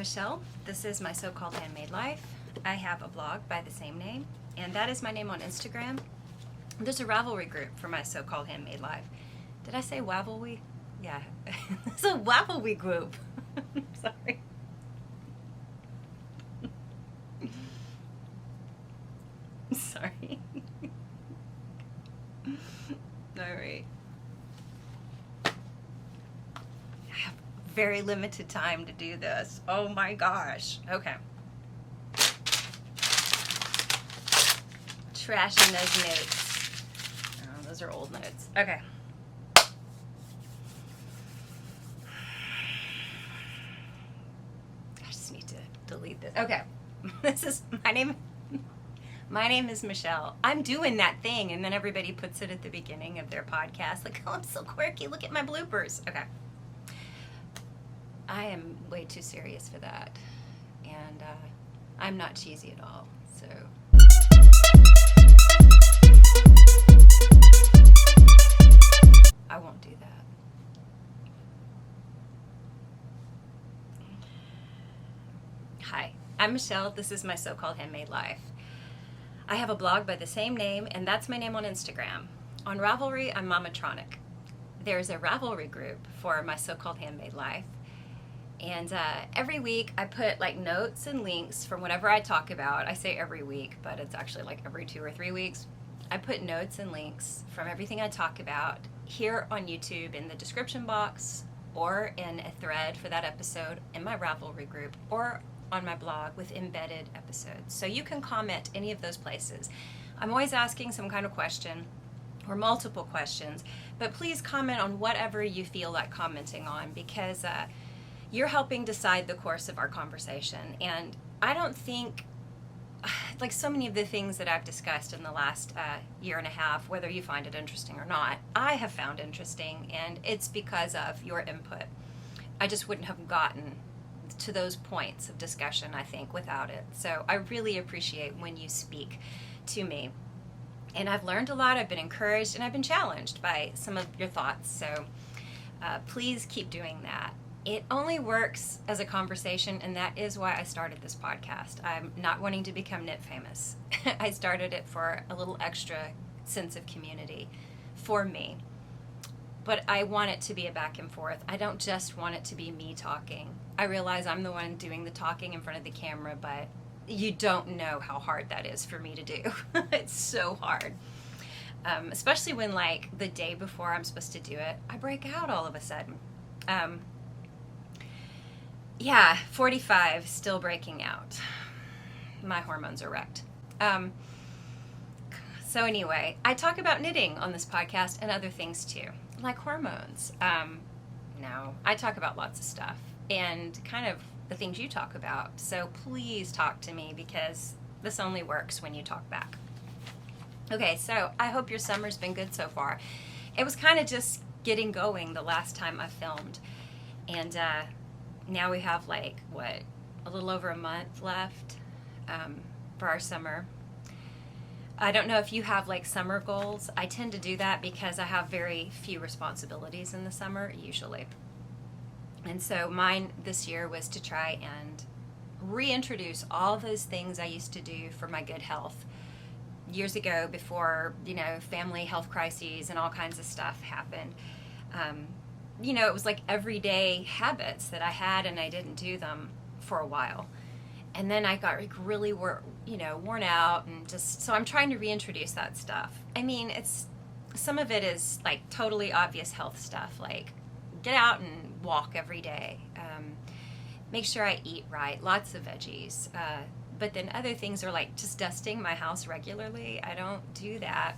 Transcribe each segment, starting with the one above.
Michelle. This is my so-called handmade life. I have a blog by the same name, and that is my name on Instagram. There's a Ravelry group for my so-called handmade life. Did I say Wavelry? Yeah, it's a Wavelry group. Sorry. Sorry. All right. I have very limited time to do this. Oh my gosh. Okay. Trashing those notes. Oh, those are old notes. Okay. I just need to delete this. Okay. This is my name. My name is Michelle. I'm doing that thing, and then everybody puts it at the beginning of their podcast. Like, oh, I'm so quirky. Look at my bloopers. Okay. I am way too serious for that. And I'm not cheesy at all. So. I won't do that. Hi, I'm Michelle. This is my so-called handmade life. I have a blog by the same name, and that's my name on Instagram. On Ravelry, I'm Mamatronic. There's a Ravelry group for my so-called handmade life. And every week I put like notes and links from whatever I talk about. I say every week, but it's actually like every 2 or 3 weeks. I put notes and links from everything I talk about here on YouTube in the description box, or in a thread for that episode in my Ravelry group, or on my blog with embedded episodes. So you can comment any of those places. I'm always asking some kind of question or multiple questions, but please comment on whatever you feel like commenting on, because you're helping decide the course of our conversation. And I don't think, like so many of the things that I've discussed in the last year and a half, whether you find it interesting or not, I have found interesting, and it's because of your input. I just wouldn't have gotten to those points of discussion, I think, without it. So I really appreciate when you speak to me. And I've learned a lot, I've been encouraged, and I've been challenged by some of your thoughts. So please keep doing that. It only works as a conversation, and that is why I started this podcast. I'm not wanting to become knit famous. I started it for a little extra sense of community for me. But I want it to be a back and forth. I don't just want it to be me talking. I realize I'm the one doing the talking in front of the camera, but you don't know how hard that is for me to do. It's so hard. Especially when, like, the day before I'm supposed to do it, I break out all of a sudden. Yeah, 45, still breaking out. My hormones are wrecked. So anyway, I talk about knitting on this podcast and other things too, like hormones. No, I talk about lots of stuff and kind of the things you talk about. So please talk to me, because this only works when you talk back. Okay, so I hope your summer's been good so far. It was kind of just getting going the last time I filmed. And now we have like, what, a little over a month left for our summer. I don't know if you have like summer goals. I tend to do that because I have very few responsibilities in the summer, usually. And so mine this year was to try and reintroduce all those things I used to do for my good health years ago, before, you know, family health crises and all kinds of stuff happened. You know, it was like everyday habits that I had, and I didn't do them for a while. And then I got like really worn out, and just, so I'm trying to reintroduce that stuff. I mean, some of it is like totally obvious health stuff, like get out and walk every day. Make sure I eat right, lots of veggies. But then other things are like just dusting my house regularly. I don't do that.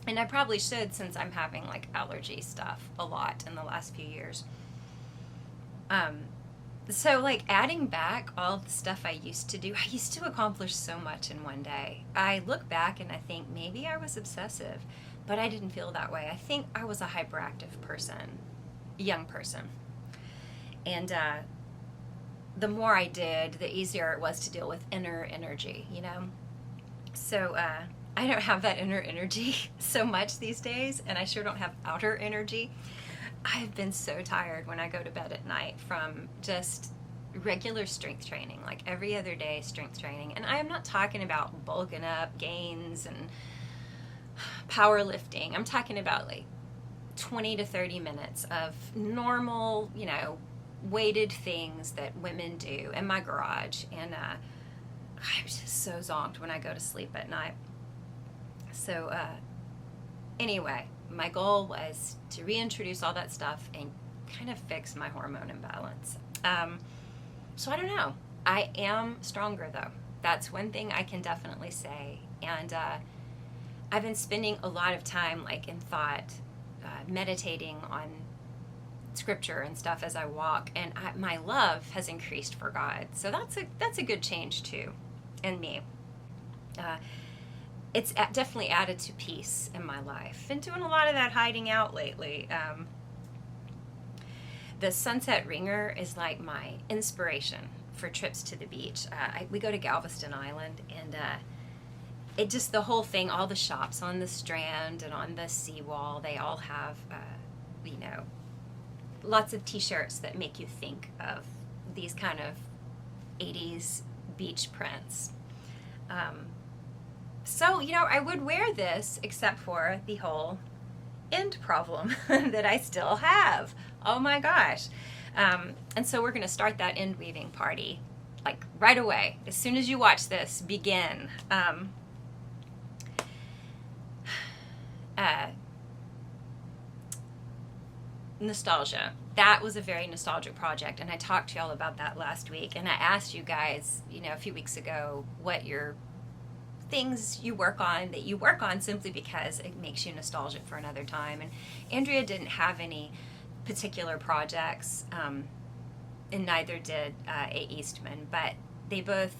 And I probably should, since I'm having like allergy stuff a lot in the last few years. So like adding back all the stuff I used to do, I used to accomplish so much in one day. I look back and I think maybe I was obsessive, but I didn't feel that way. I think I was a hyperactive person, young person. And the more I did, the easier it was to deal with inner energy, you know? So I don't have that inner energy so much these days, and I sure don't have outer energy. I've been so tired when I go to bed at night from just regular strength training, like every other day strength training. And I am not talking about bulking up, gains, and powerlifting. I'm talking about like 20 to 30 minutes of normal, weighted things that women do in my garage. And I'm just so zonked when I go to sleep at night. So anyway, my goal was to reintroduce all that stuff and kind of fix my hormone imbalance. So I don't know. I am stronger, though. That's one thing I can definitely say. And I've been spending a lot of time, like, in thought, meditating on scripture and stuff as I walk, and my love has increased for God. So that's a good change too in me. It's definitely added to peace in my life. Been doing a lot of that hiding out lately. The Sunset Ringer is like my inspiration for trips to the beach. We go to Galveston Island, and it just, the whole thing, all the shops on the Strand and on the seawall, they all have, lots of t-shirts that make you think of these kind of 80s beach prints. So, I would wear this except for the whole end problem that I still have. Oh my gosh. And so we're going to start that end weaving party like right away. As soon as you watch this, begin. Nostalgia. That was a very nostalgic project, and I talked to y'all about that last week, and I asked you guys, a few weeks ago, what your things you work on that you work on simply because it makes you nostalgic for another time. And Andrea didn't have any particular projects, and neither did A. Eastman, but they both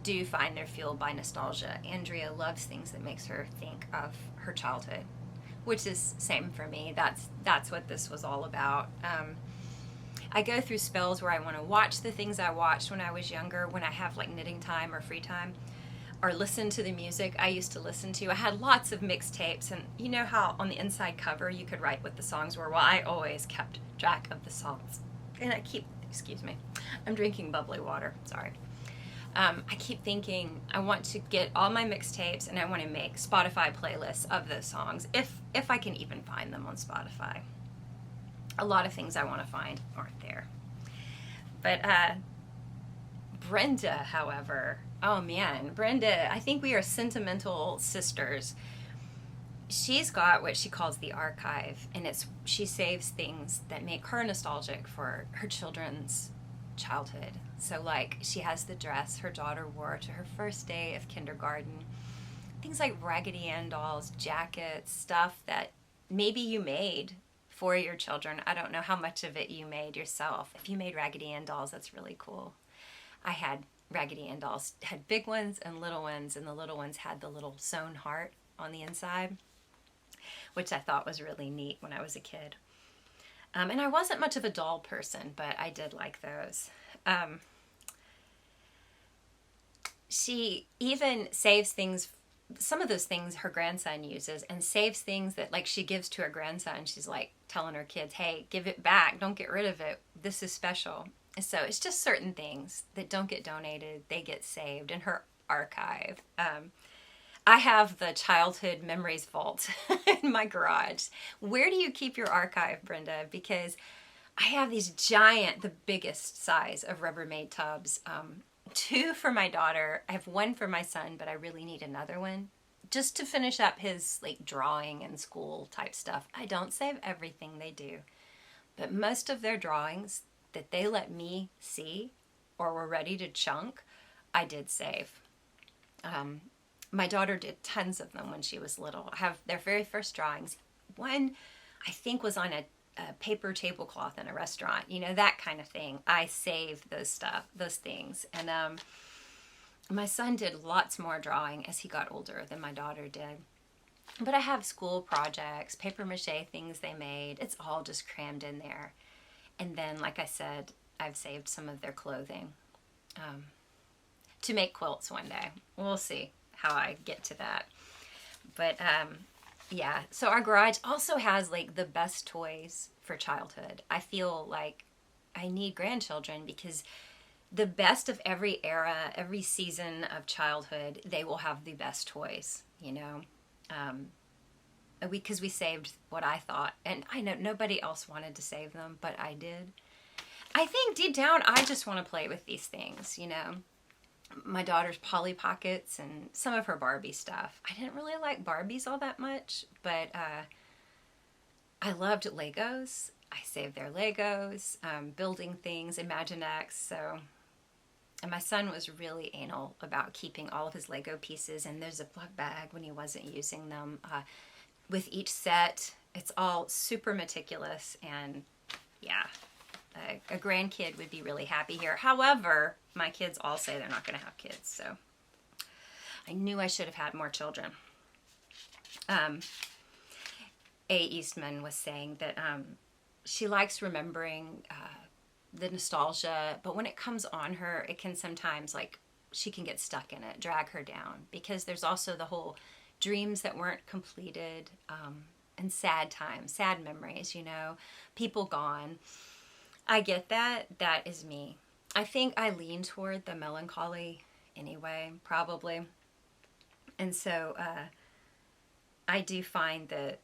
do find their fuel by nostalgia. Andrea loves things that makes her think of her childhood, which is same for me. That's what this was all about. I go through spells where I want to watch the things I watched when I was younger, when I have like knitting time or free time, or listen to the music I used to listen to. I had lots of mixtapes, and you know how on the inside cover you could write what the songs were? Well, I always kept track of the songs. And excuse me, I'm drinking bubbly water, sorry. I keep thinking I want to get all my mixtapes, and I want to make Spotify playlists of those songs, if I can even find them on Spotify. A lot of things I want to find aren't there. But Brenda, however, oh man, Brenda, I think we are sentimental sisters. She's got what she calls the archive, and she saves things that make her nostalgic for her children's childhood. So like, she has the dress her daughter wore to her first day of kindergarten. Things like Raggedy Ann dolls, jackets, stuff that maybe you made for your children. I don't know how much of it you made yourself. If you made Raggedy Ann dolls, that's really cool. I had Raggedy Ann dolls, had big ones and the little ones had the little sewn heart on the inside, which I thought was really neat when I was a kid. And I wasn't much of a doll person, but I did like those. She even saves things, some of those things her grandson uses, and saves things that like she gives to her grandson. She's like telling her kids, hey, give it back. Don't get rid of it. This is special. And so it's just certain things that don't get donated. They get saved in her archive. I have the childhood memories vault in my garage. Where do you keep your archive, Brenda? Because I have these giant, the biggest size of Rubbermaid tubs. 2 for my daughter. I have 1 for my son, but I really need another one just to finish up his like drawing and school type stuff. I don't save everything they do, but most of their drawings that they let me see or were ready to chunk, I did save. My daughter did tons of them when she was little. I have their very first drawings. One, I think, was on a paper tablecloth in a restaurant, that kind of thing. I saved those things. And my son did lots more drawing as he got older than my daughter did. But I have school projects, paper mache things they made. It's all just crammed in there. And then, like I said, I've saved some of their clothing to make quilts one day. We'll see how I get to that. But yeah, so our garage also has like the best toys for childhood. I feel like I need grandchildren because the best of every era, every season of childhood, they will have the best toys, you know. Because we saved what I thought, and I know nobody else wanted to save them, but I did. I think deep down, I just want to play with these things, you know. My daughter's Polly Pockets and some of her Barbie stuff. I didn't really like Barbies all that much, but I loved Legos. I saved their Legos, building things, Imaginext, so... And my son was really anal about keeping all of his Lego pieces in their Ziploc bag when he wasn't using them. With each set, it's all super meticulous, and yeah, a grandkid would be really happy here. However, my kids all say they're not going to have kids, so I knew I should have had more children. A. Eastman was saying that she likes remembering the nostalgia, but when it comes on her, it can sometimes, like, she can get stuck in it, drag her down, because there's also the whole dreams that weren't completed, and sad times, sad memories, you know, people gone. I get that. That is me. I think I lean toward the melancholy anyway, probably. And so I do find that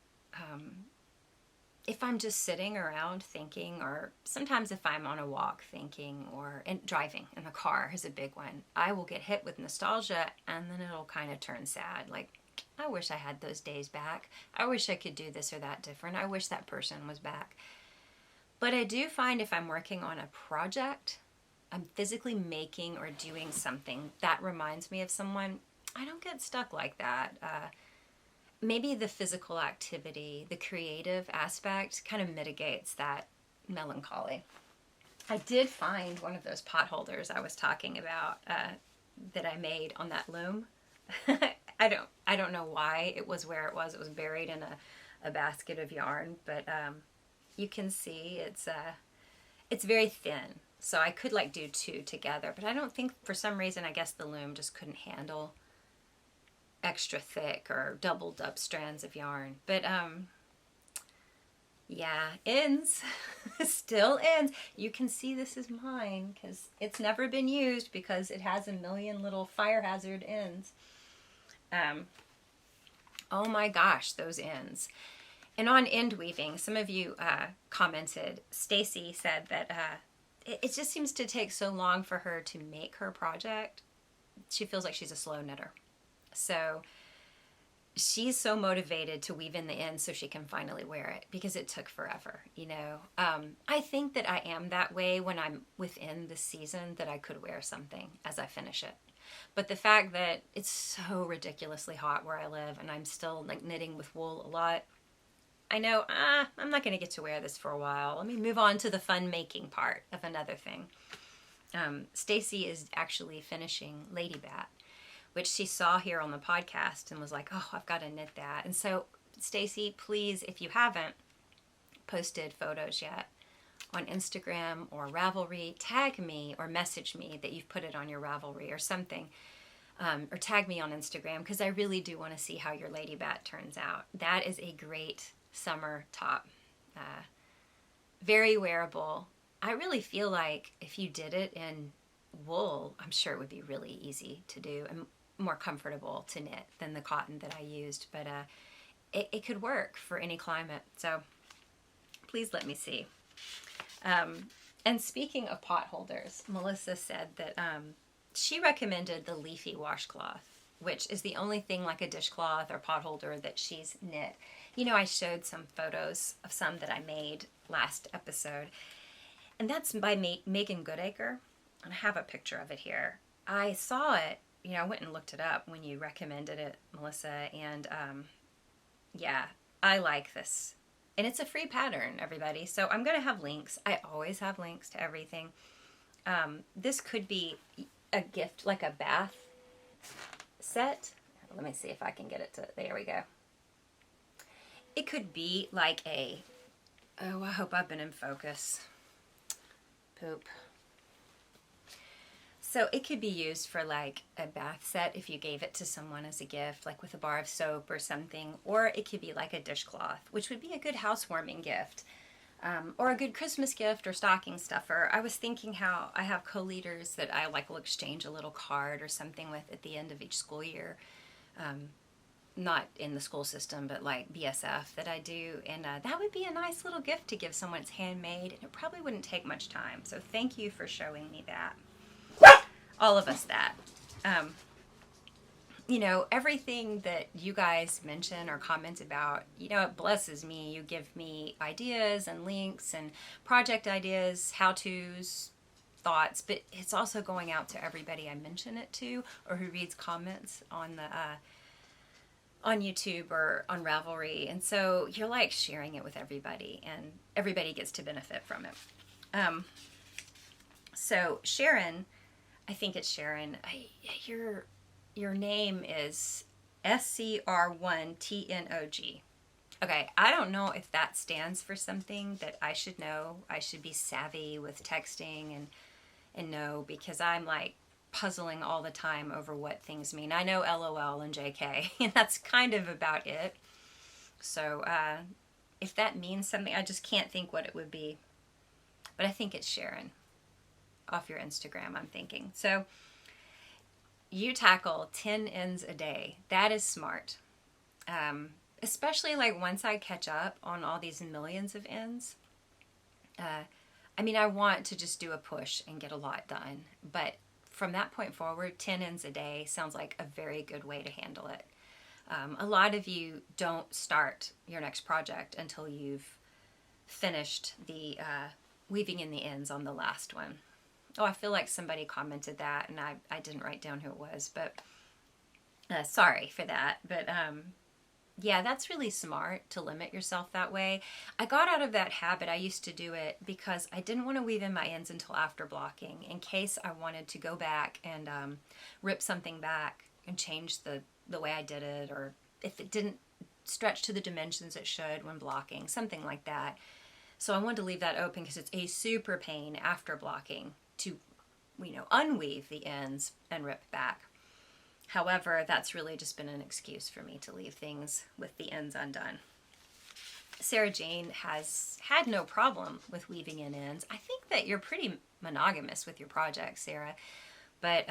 if I'm just sitting around thinking, or sometimes if I'm on a walk thinking, or driving in the car is a big one, I will get hit with nostalgia, and then it'll kind of turn sad. Like, I wish I had those days back. I wish I could do this or that different. I wish that person was back. But I do find if I'm working on a project, I'm physically making or doing something that reminds me of someone, I don't get stuck like that. Maybe the physical activity, the creative aspect kind of mitigates that melancholy. I did find one of those pot holders I was talking about that I made on that loom. I don't know why it was where it was. It was buried in a basket of yarn, but you can see it's very thin. So I could like do two together, but I don't think, for some reason, I guess the loom just couldn't handle extra thick or doubled up strands of yarn. But yeah, ends. Still ends. You can see this is mine because it's never been used, because it has a million little fire hazard ends. Oh my gosh, those ends. And on end weaving, some of you commented, Stacy said that it just seems to take so long for her to make her project. She feels like she's a slow knitter. So she's so motivated to weave in the ends so she can finally wear it, because it took forever, you know. I think that I am that way when I'm within the season that I could wear something as I finish it. But the fact that it's so ridiculously hot where I live, and I'm still like knitting with wool a lot, I know, I'm not going to get to wear this for a while. Let me move on to the fun making part of another thing. Stacy is actually finishing Lady Bat, which she saw here on the podcast and was like, oh, I've got to knit that. And so, Stacy, please, if you haven't posted photos yet on Instagram or Ravelry, tag me or message me that you've put it on your Ravelry or something. Or tag me on Instagram, because I really do want to see how your Lady Bat turns out. That is a great summer top. Very wearable. I really feel like if you did it in wool, I'm sure it would be really easy to do and more comfortable to knit than the cotton that I used. But it could work for any climate. So please let me see. And speaking of pot holders, Melissa said that she recommended the leafy washcloth, which is the only thing like a dishcloth or pot holder that she's knit. You know, I showed some photos of some that I made last episode, and that's by Megan Goodacre, and I have a picture of it here. I saw it, you know, I went and looked it up when you recommended it, Melissa, and yeah, I like this. And it's a free pattern, everybody, so I'm going to have links. I always have links to everything. This could be a gift, like a bath set. Let me see if I can get it to, there we go. It could be like a, oh, I hope I've been in focus. Poop. So it could be used for like a bath set if you gave it to someone as a gift, like with a bar of soap or something. Or it could be like a dishcloth, which would be a good housewarming gift. or a good Christmas gift or stocking stuffer. I was thinking how I have co-leaders that I like will exchange a little card or something with at the end of each school year. Not in the school system, but like BSF that I do. And that would be a nice little gift to give someone. It's handmade, and it probably wouldn't take much time. So thank you for showing me that. All of us that. You know, everything that you guys mention or comment about, you know, it blesses me. You give me ideas and links and project ideas, how-tos, thoughts, but it's also going out to everybody I mention it to or who reads comments on the on YouTube or on Ravelry. And so you're like sharing it with everybody, and everybody gets to benefit from it. So Sharon, I think it's Sharon, your name is SCR1TNOG. Okay, I don't know if that stands for something that I should know. I should be savvy with texting and know, because I'm like puzzling all the time over what things mean. I know LOL and JK, and that's kind of about it. So if that means something, I just can't think what it would be. But I think it's Sharon off your Instagram, I'm thinking. So you tackle 10 ends a day. That is smart. Especially like once I catch up on all these millions of ends. I mean, I want to just do a push and get a lot done. But from that point forward, 10 ends a day sounds like a very good way to handle it. A lot of you don't start your next project until you've finished the weaving in the ends on the last one. Oh, I feel like somebody commented that, and I didn't write down who it was, but sorry for that. But yeah, that's really smart to limit yourself that way. I got out of that habit. I used to do it because I didn't want to weave in my ends until after blocking, in case I wanted to go back and rip something back and change the way I did it, or if it didn't stretch to the dimensions it should when blocking, something like that. So I wanted to leave that open because it's a super pain after blocking to, you know, unweave the ends and rip back. However, that's really just been an excuse for me to leave things with the ends undone. Sarah Jane has had no problem with weaving in ends. I think that you're pretty monogamous with your project, Sarah. But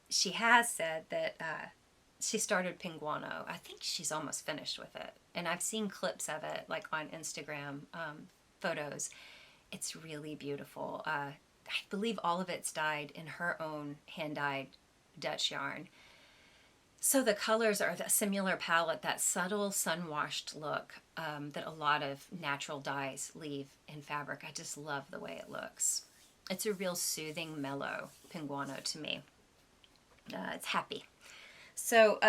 she has said that she started Pinguano. I think she's almost finished with it. And I've seen clips of it, like on Instagram photos. It's really beautiful. I believe all of it's dyed in her own hand-dyed Dutch yarn. So the colors are a similar palette, that subtle sun-washed look that a lot of natural dyes leave in fabric. I just love the way it looks. It's a real soothing, mellow Pinguano to me. It's happy. So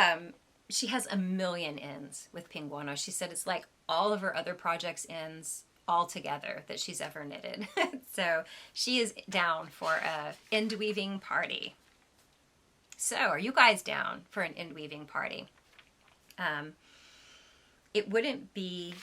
she has a million ends with Pinguano. She said it's like all of her other projects' ends all together that she's ever knitted. So she is down for a end weaving party. So are you guys down for an end weaving party? It wouldn't be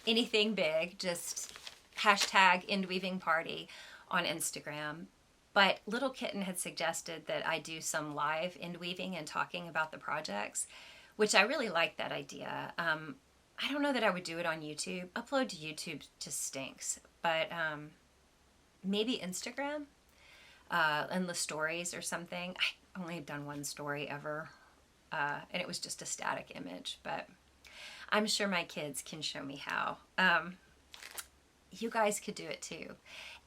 anything big, just hashtag end weaving party on Instagram. But Little Kitten had suggested that I do some live end weaving and talking about the projects, which I really like that idea. I don't know that I would do it on YouTube. Upload to YouTube just stinks. But maybe Instagram and the stories or something. I only have done one story ever, and it was just a static image. But I'm sure my kids can show me how. You guys could do it too.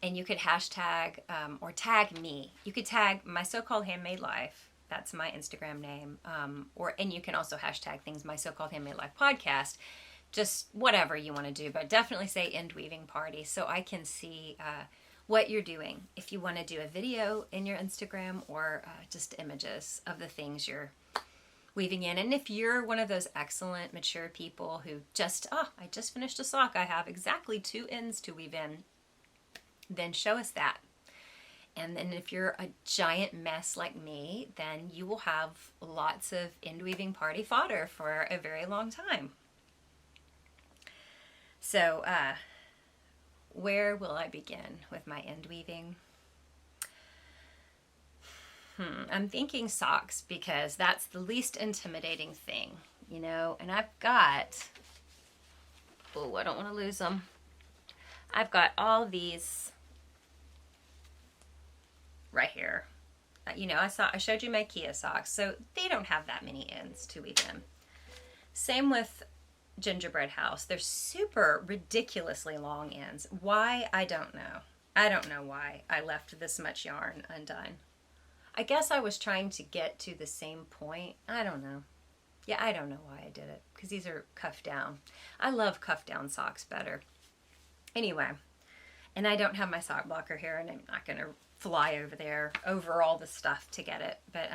And you could hashtag or tag me. You could tag My So-Called Handmade Life. That's my Instagram name. And you can also hashtag things My So-Called Handmade Life podcast. Just whatever you want to do. But definitely say End Weaving Party so I can see what you're doing. If you want to do a video in your Instagram or just images of the things you're weaving in. And if you're one of those excellent, mature people who I just finished a sock. I have exactly 2 ends to weave in. Then show us that. And then if you're a giant mess like me, then you will have lots of end weaving party fodder for a very long time. So, where will I begin with my end weaving? I'm thinking socks because that's the least intimidating thing, you know, and I've got Oh, I don't want to lose them. I've got all these right here. You know, I showed you my Kia socks, so they don't have that many ends to weave in. Same with Gingerbread House. They're super ridiculously long ends. Why? I don't know. I don't know why I left this much yarn undone. I guess I was trying to get to the same point. I don't know. Yeah, I don't know why I did it, because these are cuffed down. I love cuffed down socks better. Anyway, and I don't have my sock blocker here, and I'm not going to fly over there over all the stuff to get it. But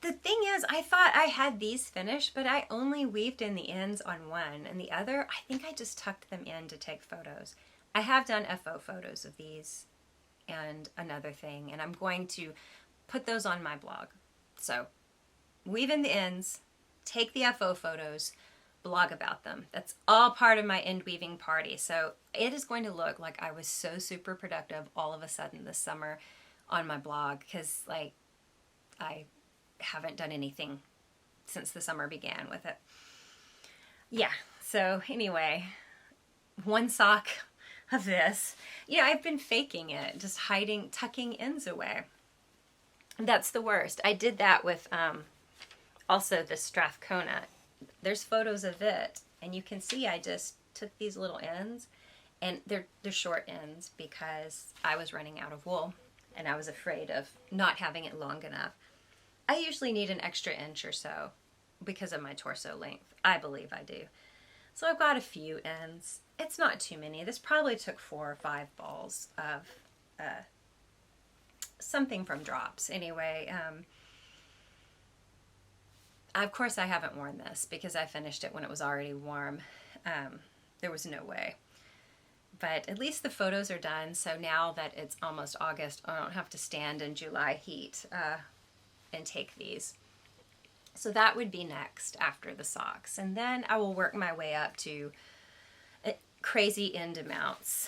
the thing is, I thought I had these finished, but I only weaved in the ends on one, and the other, I think I just tucked them in to take photos. I have done FO photos of these and another thing, and I'm going to put those on my blog. So weave in the ends, take the FO photos, blog about them. That's all part of my end weaving party. So it is going to look like I was so super productive all of a sudden this summer on my blog, because like I haven't done anything since the summer began with it. Yeah, so anyway, one sock of this. You know, I've been faking it, just hiding, tucking ends away. That's the worst. I did that with also the Strathcona. There's photos of it, and you can see I just took these little ends, and they're short ends because I was running out of wool, and I was afraid of not having it long enough. I usually need an extra inch or so because of my torso length. I believe I do. So I've got a few ends. It's not too many. This probably took 4 or 5 balls of something from drops. Anyway, of course I haven't worn this because I finished it when it was already warm. There was no way. But at least the photos are done, so now that it's almost August, I don't have to stand in July heat and take these. So that would be next after the socks. And then I will work my way up to crazy end amounts.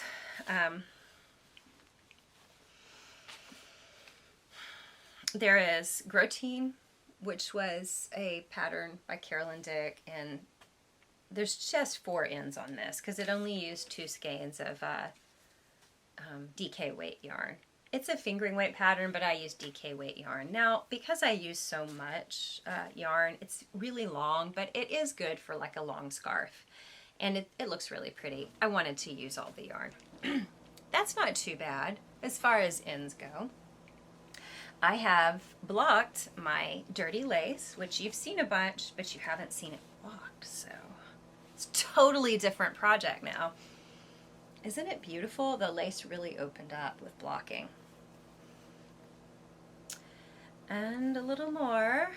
There is Grotine, which was a pattern by Carolyn Dick, and there's just 4 ends on this because it only used 2 skeins of DK weight yarn. It's a fingering weight pattern, but I use DK weight yarn. Now, because I use so much yarn, it's really long, but it is good for like a long scarf, and it looks really pretty. I wanted to use all the yarn. That's not too bad as far as ends go. I have blocked my dirty lace, which you've seen a bunch, but you haven't seen it blocked, so it's a totally different project now. Isn't it beautiful? The lace really opened up with blocking. And a little more.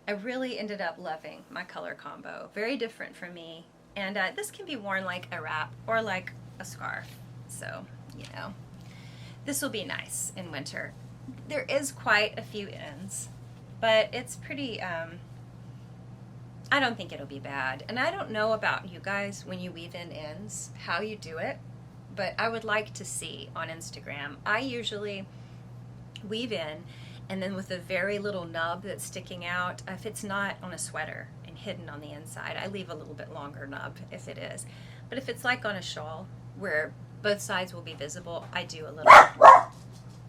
I really ended up loving my color combo. Very different from me. And this can be worn like a wrap or like a scarf. So, you know, this will be nice in winter. There is quite a few ends, but it's pretty, I don't think it'll be bad. And I don't know about you guys when you weave in ends, how you do it, but I would like to see on Instagram. I usually weave in, and then with a very little nub that's sticking out, if it's not on a sweater and hidden on the inside, I leave a little bit longer nub if it is. But if it's like on a shawl where both sides will be visible, I do a little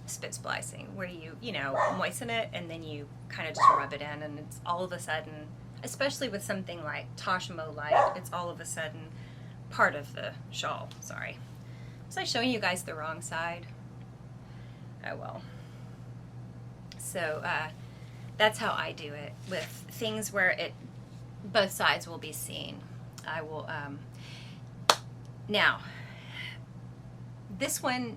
spit splicing where you know, moisten it and then you kind of just rub it in, and it's all of a sudden, especially with something like Toshimo Light, it's all of a sudden part of the shawl. Sorry. Was I showing you guys the wrong side? Oh well. So that's how I do it with things where both sides will be seen. I will, now, this one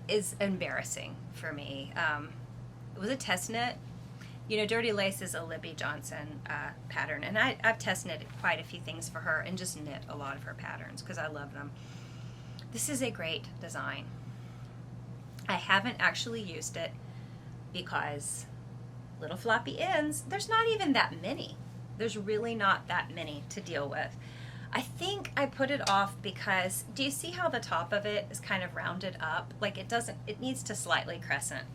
is embarrassing for me. It was a test knit. You know, Dirty Lace is a Libby Johnson pattern, and I've test knitted quite a few things for her and just knit a lot of her patterns because I love them. This is a great design. I haven't actually used it because little floppy ends, there's not even that many. There's really not that many to deal with. I think I put it off because, do you see how the top of it is kind of rounded up? Like it needs to slightly crescent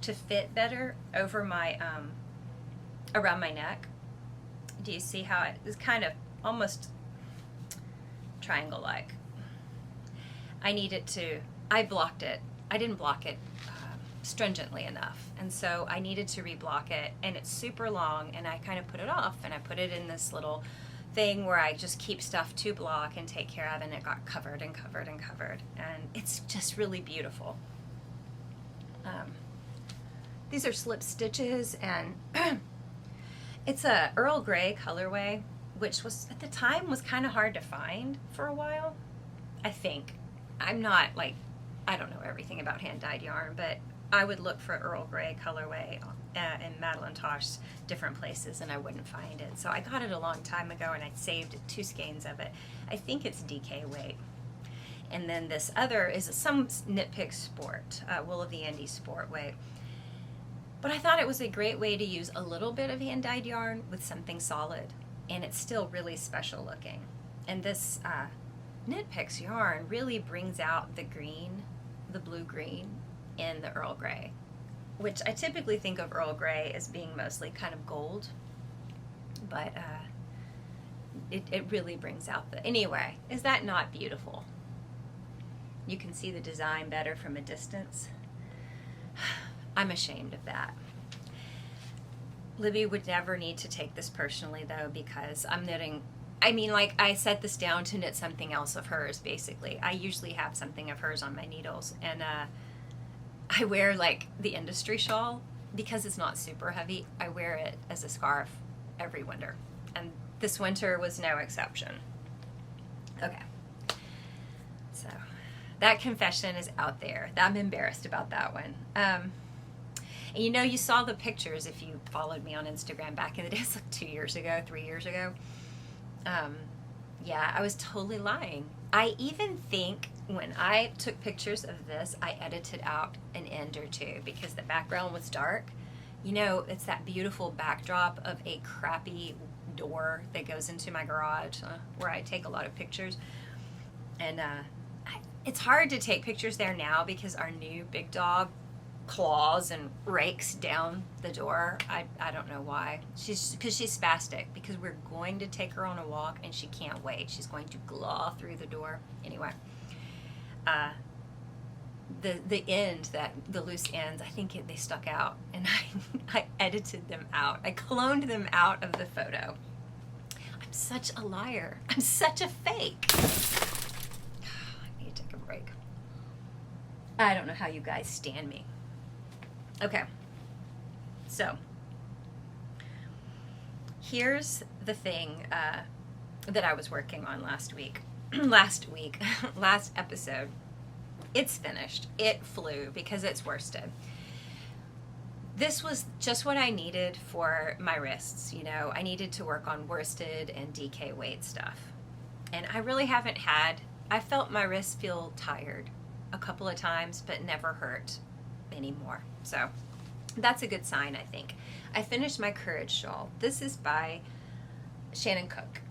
to fit better over my, around my neck. Do you see how it is kind of almost triangle-like. I blocked it. I didn't block it stringently enough, and so I needed to reblock it, and it's super long, and I kind of put it off, and I put it in this little thing where I just keep stuff to block and take care of, and it got covered and covered and covered, and it's just really beautiful. These are slip stitches, and it's a Earl Grey colorway, which was at the time was kind of hard to find for a while, I think. I'm not like, I don't know everything about hand-dyed yarn, but I would look for Earl Grey colorway in Madeline Tosh's different places, and I wouldn't find it. So I got it a long time ago, and I saved 2 skeins of it. I think it's DK weight. And then this other is some Knitpick Sport, Wool of the Andes Sport weight. But I thought it was a great way to use a little bit of hand-dyed yarn with something solid, and it's still really special looking. And this Knitpicks yarn really brings out the green, the blue-green, in the Earl Grey, which I typically think of Earl Grey as being mostly kind of gold, but it really brings out the... Anyway, is that not beautiful? You can see the design better from a distance. I'm ashamed of that. Libby would never need to take this personally, though, because I'm knitting... I mean, like, I set this down to knit something else of hers, basically. I usually have something of hers on my needles, and I wear, like, the industry shawl because it's not super heavy. I wear it as a scarf every winter, and this winter was no exception. Okay. So, that confession is out there. I'm embarrassed about that one. And you know, you saw the pictures if you followed me on Instagram back in the days, like 2 years ago, 3 years ago. Yeah, I was totally lying. I even think when I took pictures of this, I edited out an end or two because the background was dark. You know, it's that beautiful backdrop of a crappy door that goes into my garage where I take a lot of pictures. And it's hard to take pictures there now because our new big dog claws and rakes down the door. I don't know why. Because she's spastic, because we're going to take her on a walk and she can't wait. She's going to claw through the door. Anyway, the end, the loose ends, I think they stuck out, and I edited them out. I cloned them out of the photo. I'm such a liar. I'm such a fake. I need to take a break. I don't know how you guys stand me. Okay, so here's the thing that I was working on last episode. It's finished. It flew because it's worsted. This was just what I needed for my wrists. You know, I needed to work on worsted and DK weight stuff. And I really haven't I felt my wrists feel tired a couple of times, but never hurt anymore. So that's a good sign, I think. I finished my Courage shawl. This is by Shannon Cook,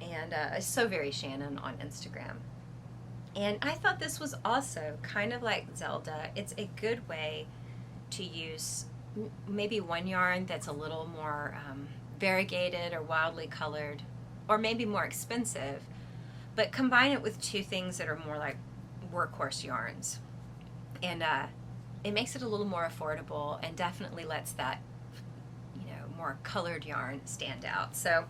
and it's So Very Shannon on Instagram. And I thought this was also kind of like Zelda. It's a good way to use maybe one yarn that's a little more variegated or wildly colored, or maybe more expensive, but combine it with 2 things that are more like workhorse yarns. And it makes it a little more affordable and definitely lets that, you know, more colored yarn stand out. So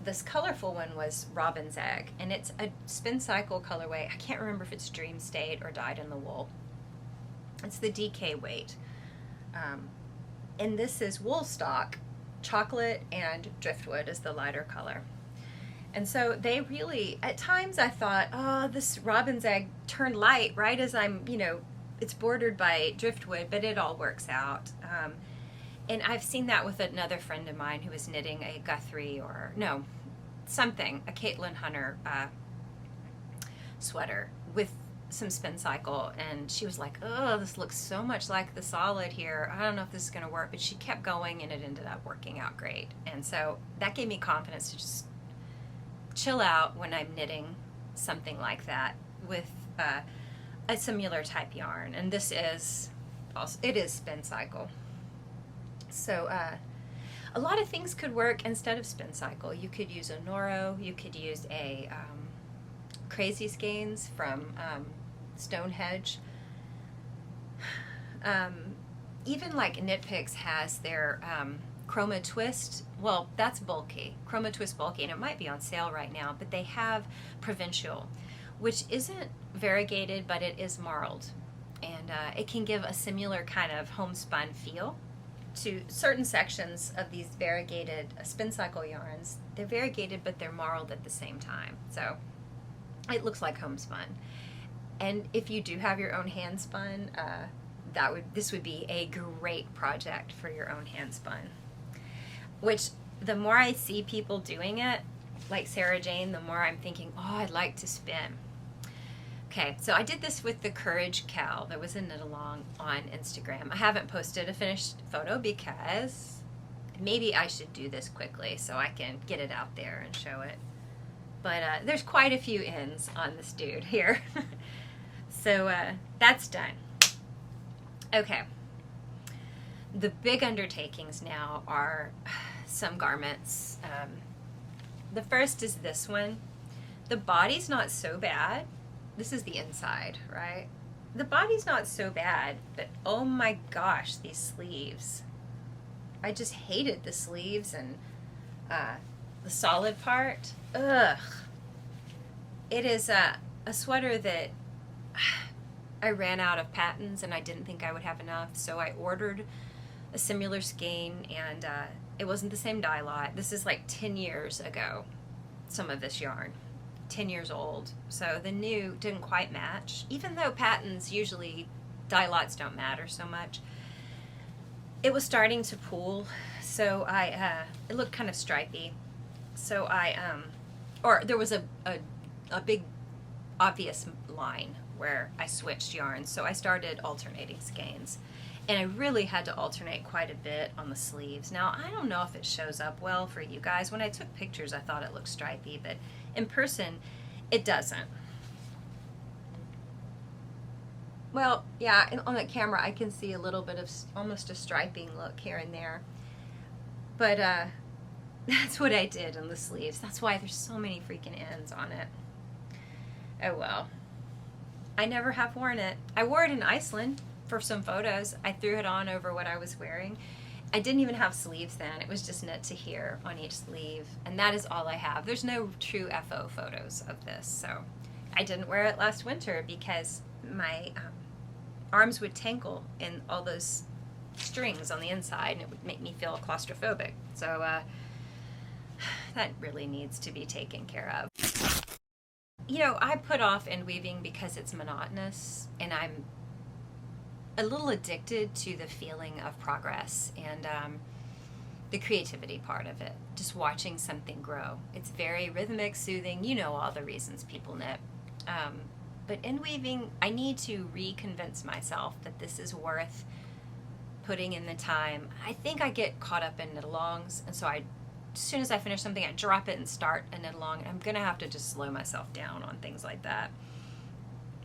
this colorful one was Robin's Egg, and it's a spin cycle colorway. I can't remember if it's Dream State or Dyed in the Wool. It's the DK weight. And this is wool stock, chocolate, and driftwood is the lighter color. And so they really, at times I thought, oh, this Robin's Egg turned light right as I'm, you know, it's bordered by driftwood, but it all works out. And I've seen that with another friend of mine who was knitting a Guthrie a Caitlin Hunter sweater with some spin cycle, and she was like, oh, this looks so much like the solid here. I don't know if this is going to work, but she kept going and it ended up working out great. And so that gave me confidence to just chill out when I'm knitting something like that with a similar type yarn. And this is also, it is spin cycle. So a lot of things could work instead of spin cycle. You could use a Noro, you could use a crazy skeins from Stonehenge. Even like Knit Picks has their Chroma Twist. Well, that's bulky. Chroma Twist bulky, and it might be on sale right now, but they have Provincial, which isn't variegated, but it is marled. And it can give a similar kind of homespun feel to certain sections of these variegated spin cycle yarns. They're variegated, but they're marled at the same time. So it looks like homespun. And if you do have your own hand spun, this would be a great project for your own hand spun. Which, the more I see people doing it, like Sarah Jane, the more I'm thinking, oh, I'd like to spin. Okay, so I did this with the Courage Cow that was in Knit Along on Instagram. I haven't posted a finished photo because maybe I should do this quickly so I can get it out there and show it. But there's quite a few ends on this dude here. So that's done. Okay. The big undertakings now are some garments. The first is this one. The body's not so bad. This is the inside, right? The body's not so bad, but oh my gosh, these sleeves. I just hated the sleeves and the solid part. Ugh. It is a sweater that I ran out of patterns and I didn't think I would have enough, so I ordered a similar skein, and it wasn't the same dye lot. This is like 10 years ago, some of this yarn. 10 years old. So the new didn't quite match, even though patterns usually, dye lots don't matter so much. It was starting to pool, so it looked kind of stripy. So or there was a big obvious line where I switched yarns, so I started alternating skeins. And I really had to alternate quite a bit on the sleeves. Now, I don't know if it shows up well for you guys. When I took pictures, I thought it looked stripy, but in person, it doesn't. Well, yeah, on the camera, I can see a little bit of almost a striping look here and there. But that's what I did on the sleeves. That's why there's so many freaking ends on it. Oh, well. I never have worn it. I wore it in Iceland for some photos. I threw it on over what I was wearing. I didn't even have sleeves then. It was just knit to here on each sleeve, and that is all I have. There's no true FO photos of this, so I didn't wear it last winter because my arms would tangle in all those strings on the inside, and it would make me feel claustrophobic. So that really needs to be taken care of. You know, I put off end weaving because it's monotonous, and I'm a little addicted to the feeling of progress and the creativity part of it, just watching something grow. It's very rhythmic, soothing, you know all the reasons people knit. But end weaving, I need to reconvince myself that this is worth putting in the time. I think I get caught up in knit-alongs, and so as soon as I finish something, I drop it and start a knit-along, and I'm going to have to just slow myself down on things like that.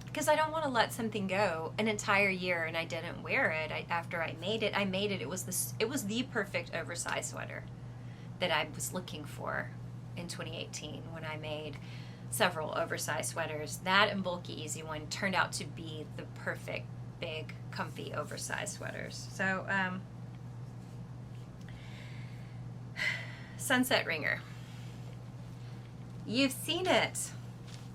Because I don't want to let something go an entire year and I didn't wear it. After I made it, it was the perfect oversized sweater that I was looking for in 2018 when I made several oversized sweaters. That and Bulky Easy One turned out to be the perfect, big, comfy, oversized sweaters. So, Sunset Ringer. You've seen it.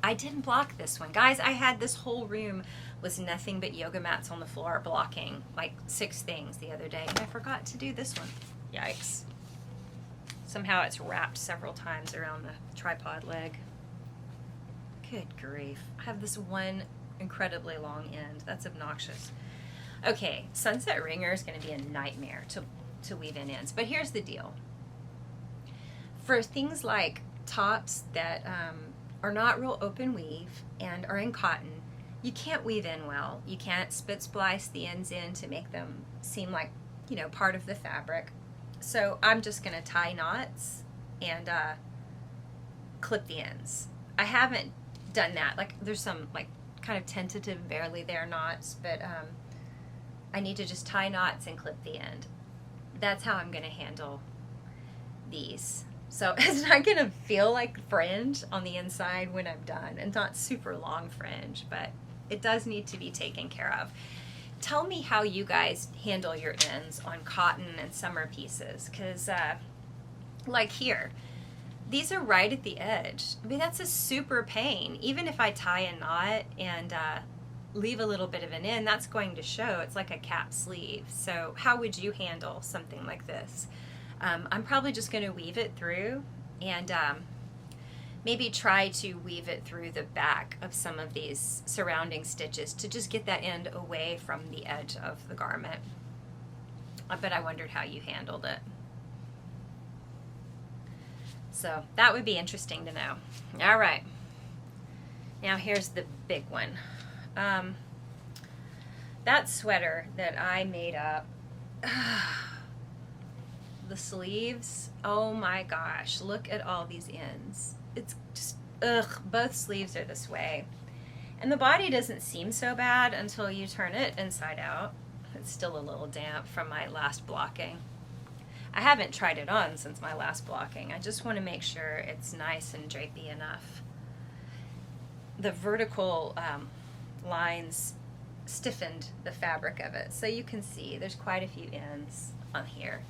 I didn't block this one. Guys, I had this whole room was nothing but yoga mats on the floor blocking like 6 things the other day, and I forgot to do this one. Yikes. Somehow it's wrapped several times around the tripod leg. Good grief. I have this one incredibly long end. That's obnoxious. Okay, Sunset Ringer is going to be a nightmare to weave in ends. But here's the deal. For things like tops that are not real open weave and are in cotton, you can't weave in well. You can't spit splice the ends in to make them seem like, you know, part of the fabric. So I'm just going to tie knots and clip the ends. I haven't done that. Like there's some like kind of tentative, barely there knots, but I need to just tie knots and clip the end. That's how I'm going to handle these. So it's not going to feel like fringe on the inside when I'm done, and not super long fringe, but it does need to be taken care of. Tell me how you guys handle your ends on cotton and summer pieces, because like here, these are right at the edge. I mean, that's a super pain. Even if I tie a knot and leave a little bit of an end, that's going to show. It's like a cap sleeve. So how would you handle something like this? I'm probably just going to weave it through, and maybe try to weave it through the back of some of these surrounding stitches to just get that end away from the edge of the garment. But I wondered how you handled it. So that would be interesting to know. All right. Now here's the big one. That sweater that I made up, the sleeves, oh my gosh, look at all these ends. It's just, ugh, both sleeves are this way. And the body doesn't seem so bad until you turn it inside out. It's still a little damp from my last blocking. I haven't tried it on since my last blocking. I just want to make sure it's nice and drapey enough. The vertical lines stiffened the fabric of it, so you can see there's quite a few ends on here.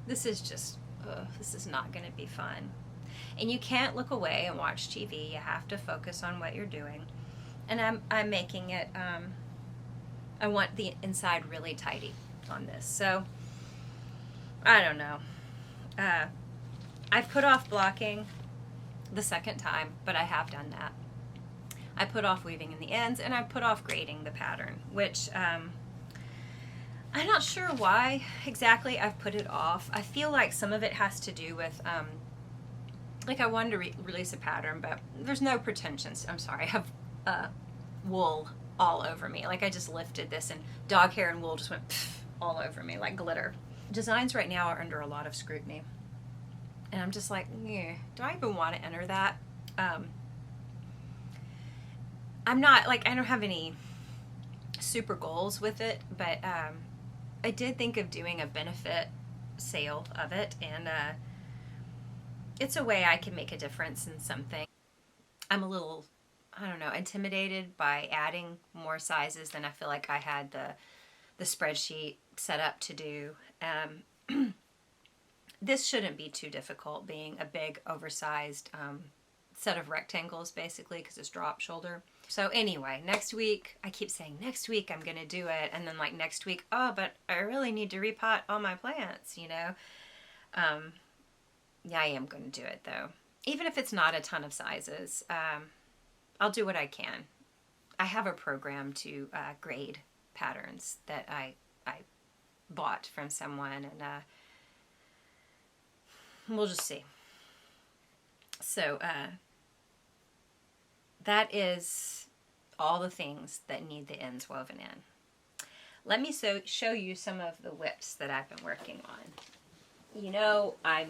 This is just, this is not going to be fun. And you can't look away and watch TV. You have to focus on what you're doing. And I'm making it, I want the inside really tidy on this. So, I don't know. I've put off blocking the second time, but I have done that. I put off weaving in the ends, and I put off grading the pattern, which I'm not sure why exactly I've put it off. I feel like some of it has to do with, like I wanted to release a pattern, but there's no pretensions. I'm sorry, I have wool all over me. Like I just lifted this, and dog hair and wool just went pff, all over me like glitter. Designs right now are under a lot of scrutiny, and I'm just like, yeah, do I even want to enter that? I'm not, like, I don't have any super goals with it, but I did think of doing a benefit sale of it, and it's a way I can make a difference in something. I'm a little, I don't know, intimidated by adding more sizes than I feel like I had the spreadsheet set up to do. This shouldn't be too difficult, being a big oversized set of rectangles basically, because it's drop shoulder. So anyway, next week, I keep saying next week I'm gonna do it, and then like next week, oh, but I really need to repot all my plants, you know. Yeah, I am gonna do it though, even if it's not a ton of sizes. I'll do what I can. I have a program to grade patterns that I bought from someone, and we'll just see. So that is all the things that need the ends woven in. Let me show you some of the whips that I've been working on. You know, I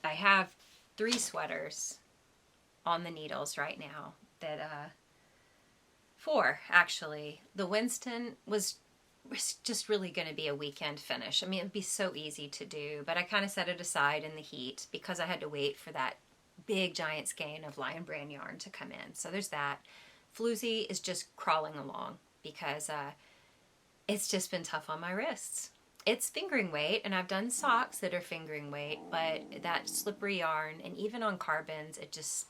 have 3 sweaters on the needles right now that 4 actually. The Winston was just really going to be a weekend finish. I mean, it'd be so easy to do, but I kind of set it aside in the heat because I had to wait for that big giant skein of Lion brand yarn to come in. So there's that. Floozy is just crawling along because it's just been tough on my wrists. It's fingering weight, and I've done socks that are fingering weight, but that slippery yarn, and even on carbons, it's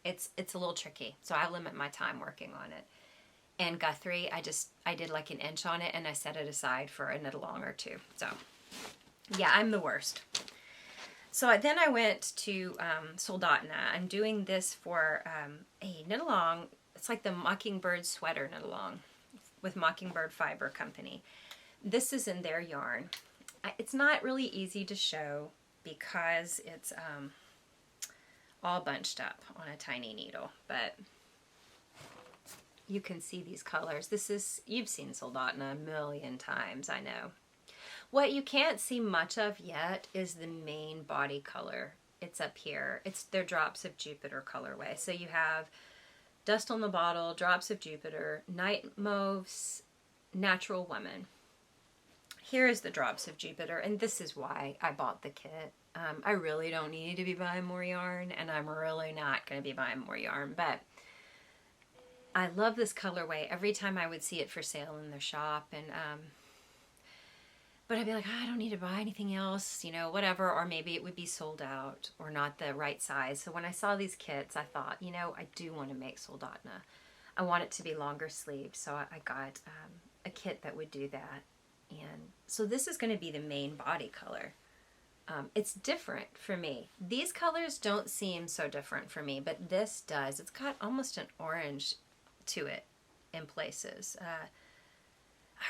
a little tricky. So I limit my time working on it. And Guthrie, I did like an inch on it, and I set it aside for a knit along or 2. So yeah, I'm the worst. So then I went to Soldotna. I'm doing this for a knit along. It's like the Mockingbird sweater knit along with Mockingbird Fiber Company. This is in their yarn. It's not really easy to show because it's all bunched up on a tiny needle, but you can see these colors. You've seen Soldotna a million times, I know. What you can't see much of yet is the main body color. It's up here. It's their Drops of Jupiter colorway. So you have Dust on the Bottle, Drops of Jupiter, Night Mauves, Natural Woman. here is the Drops of Jupiter, and this is why I bought the kit. I really don't need to be buying more yarn, and I'm really not going to be buying more yarn, but I love this colorway. Every time I would see it for sale in their shop, and but I'd be like, I don't need to buy anything else, you know, whatever, or maybe it would be sold out or not the right size. So when I saw these kits, I thought, you know, I do want to make Soldatna. I want it to be longer sleeved, so I got a kit that would do that. And so this is going to be the main body color. It's different for me. These colors don't seem so different for me, but this does. It's got almost an orange to it in places.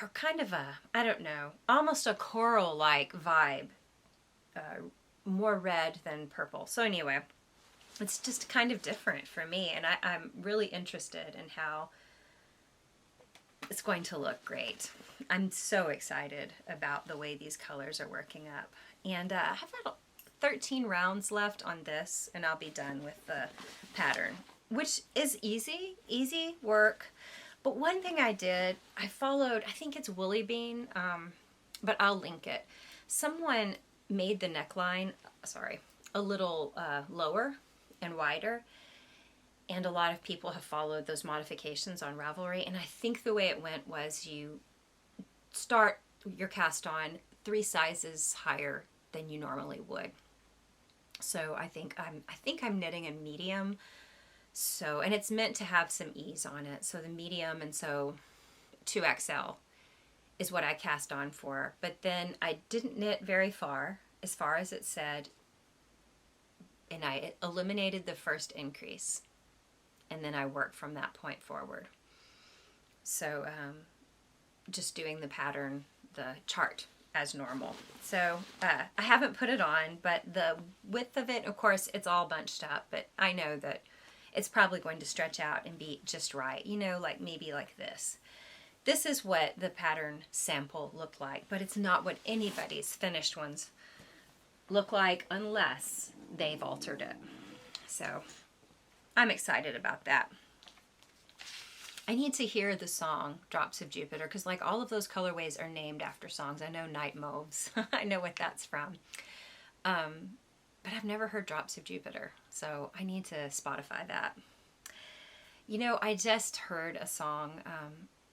Or kind of a, I don't know, almost a coral-like vibe. More red than purple. So anyway, it's just kind of different for me, and I'm really interested in how it's going to look great. I'm so excited about the way these colors are working up. And I have about 13 rounds left on this, and I'll be done with the pattern, which is easy work. But one thing I did, I followed, I think it's Woolly Bean, but I'll link it. Someone made the neckline, a little lower and wider. And a lot of people have followed those modifications on Ravelry. And I think the way it went was you start your cast on 3 sizes higher than you normally would. So I think I'm knitting a medium. So, and it's meant to have some ease on it. So the medium, and so 2XL is what I cast on for. But then I didn't knit very far as it said, and I eliminated the first increase. And then I worked from that point forward. So just doing the pattern, the chart as normal. So I haven't put it on, but the width of it, of course, it's all bunched up, but I know that it's probably going to stretch out and be just right, you know, like maybe like this. This is what the pattern sample looked like, but it's not what anybody's finished ones look like unless they've altered it. So I'm excited about that. I need to hear the song Drops of Jupiter, because like all of those colorways are named after songs. I know Night Mauves. I know what that's from. But I've never heard Drops of Jupiter, so I need to Spotify that. You know, I just heard a song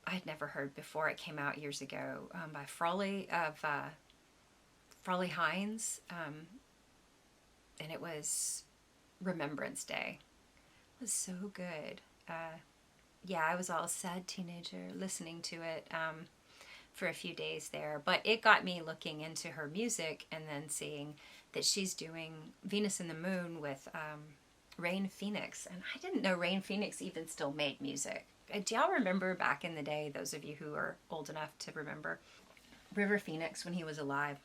I had never heard before. It came out years ago by Frawley Hines, and it was Remembrance Day. It was so good. Yeah, I was all a sad teenager listening to it for a few days there. But it got me looking into her music and then seeing that she's doing Venus and the Moon with Rain Phoenix. And I didn't know Rain Phoenix even still made music. Do y'all remember back in the day, those of you who are old enough to remember, River Phoenix when he was alive?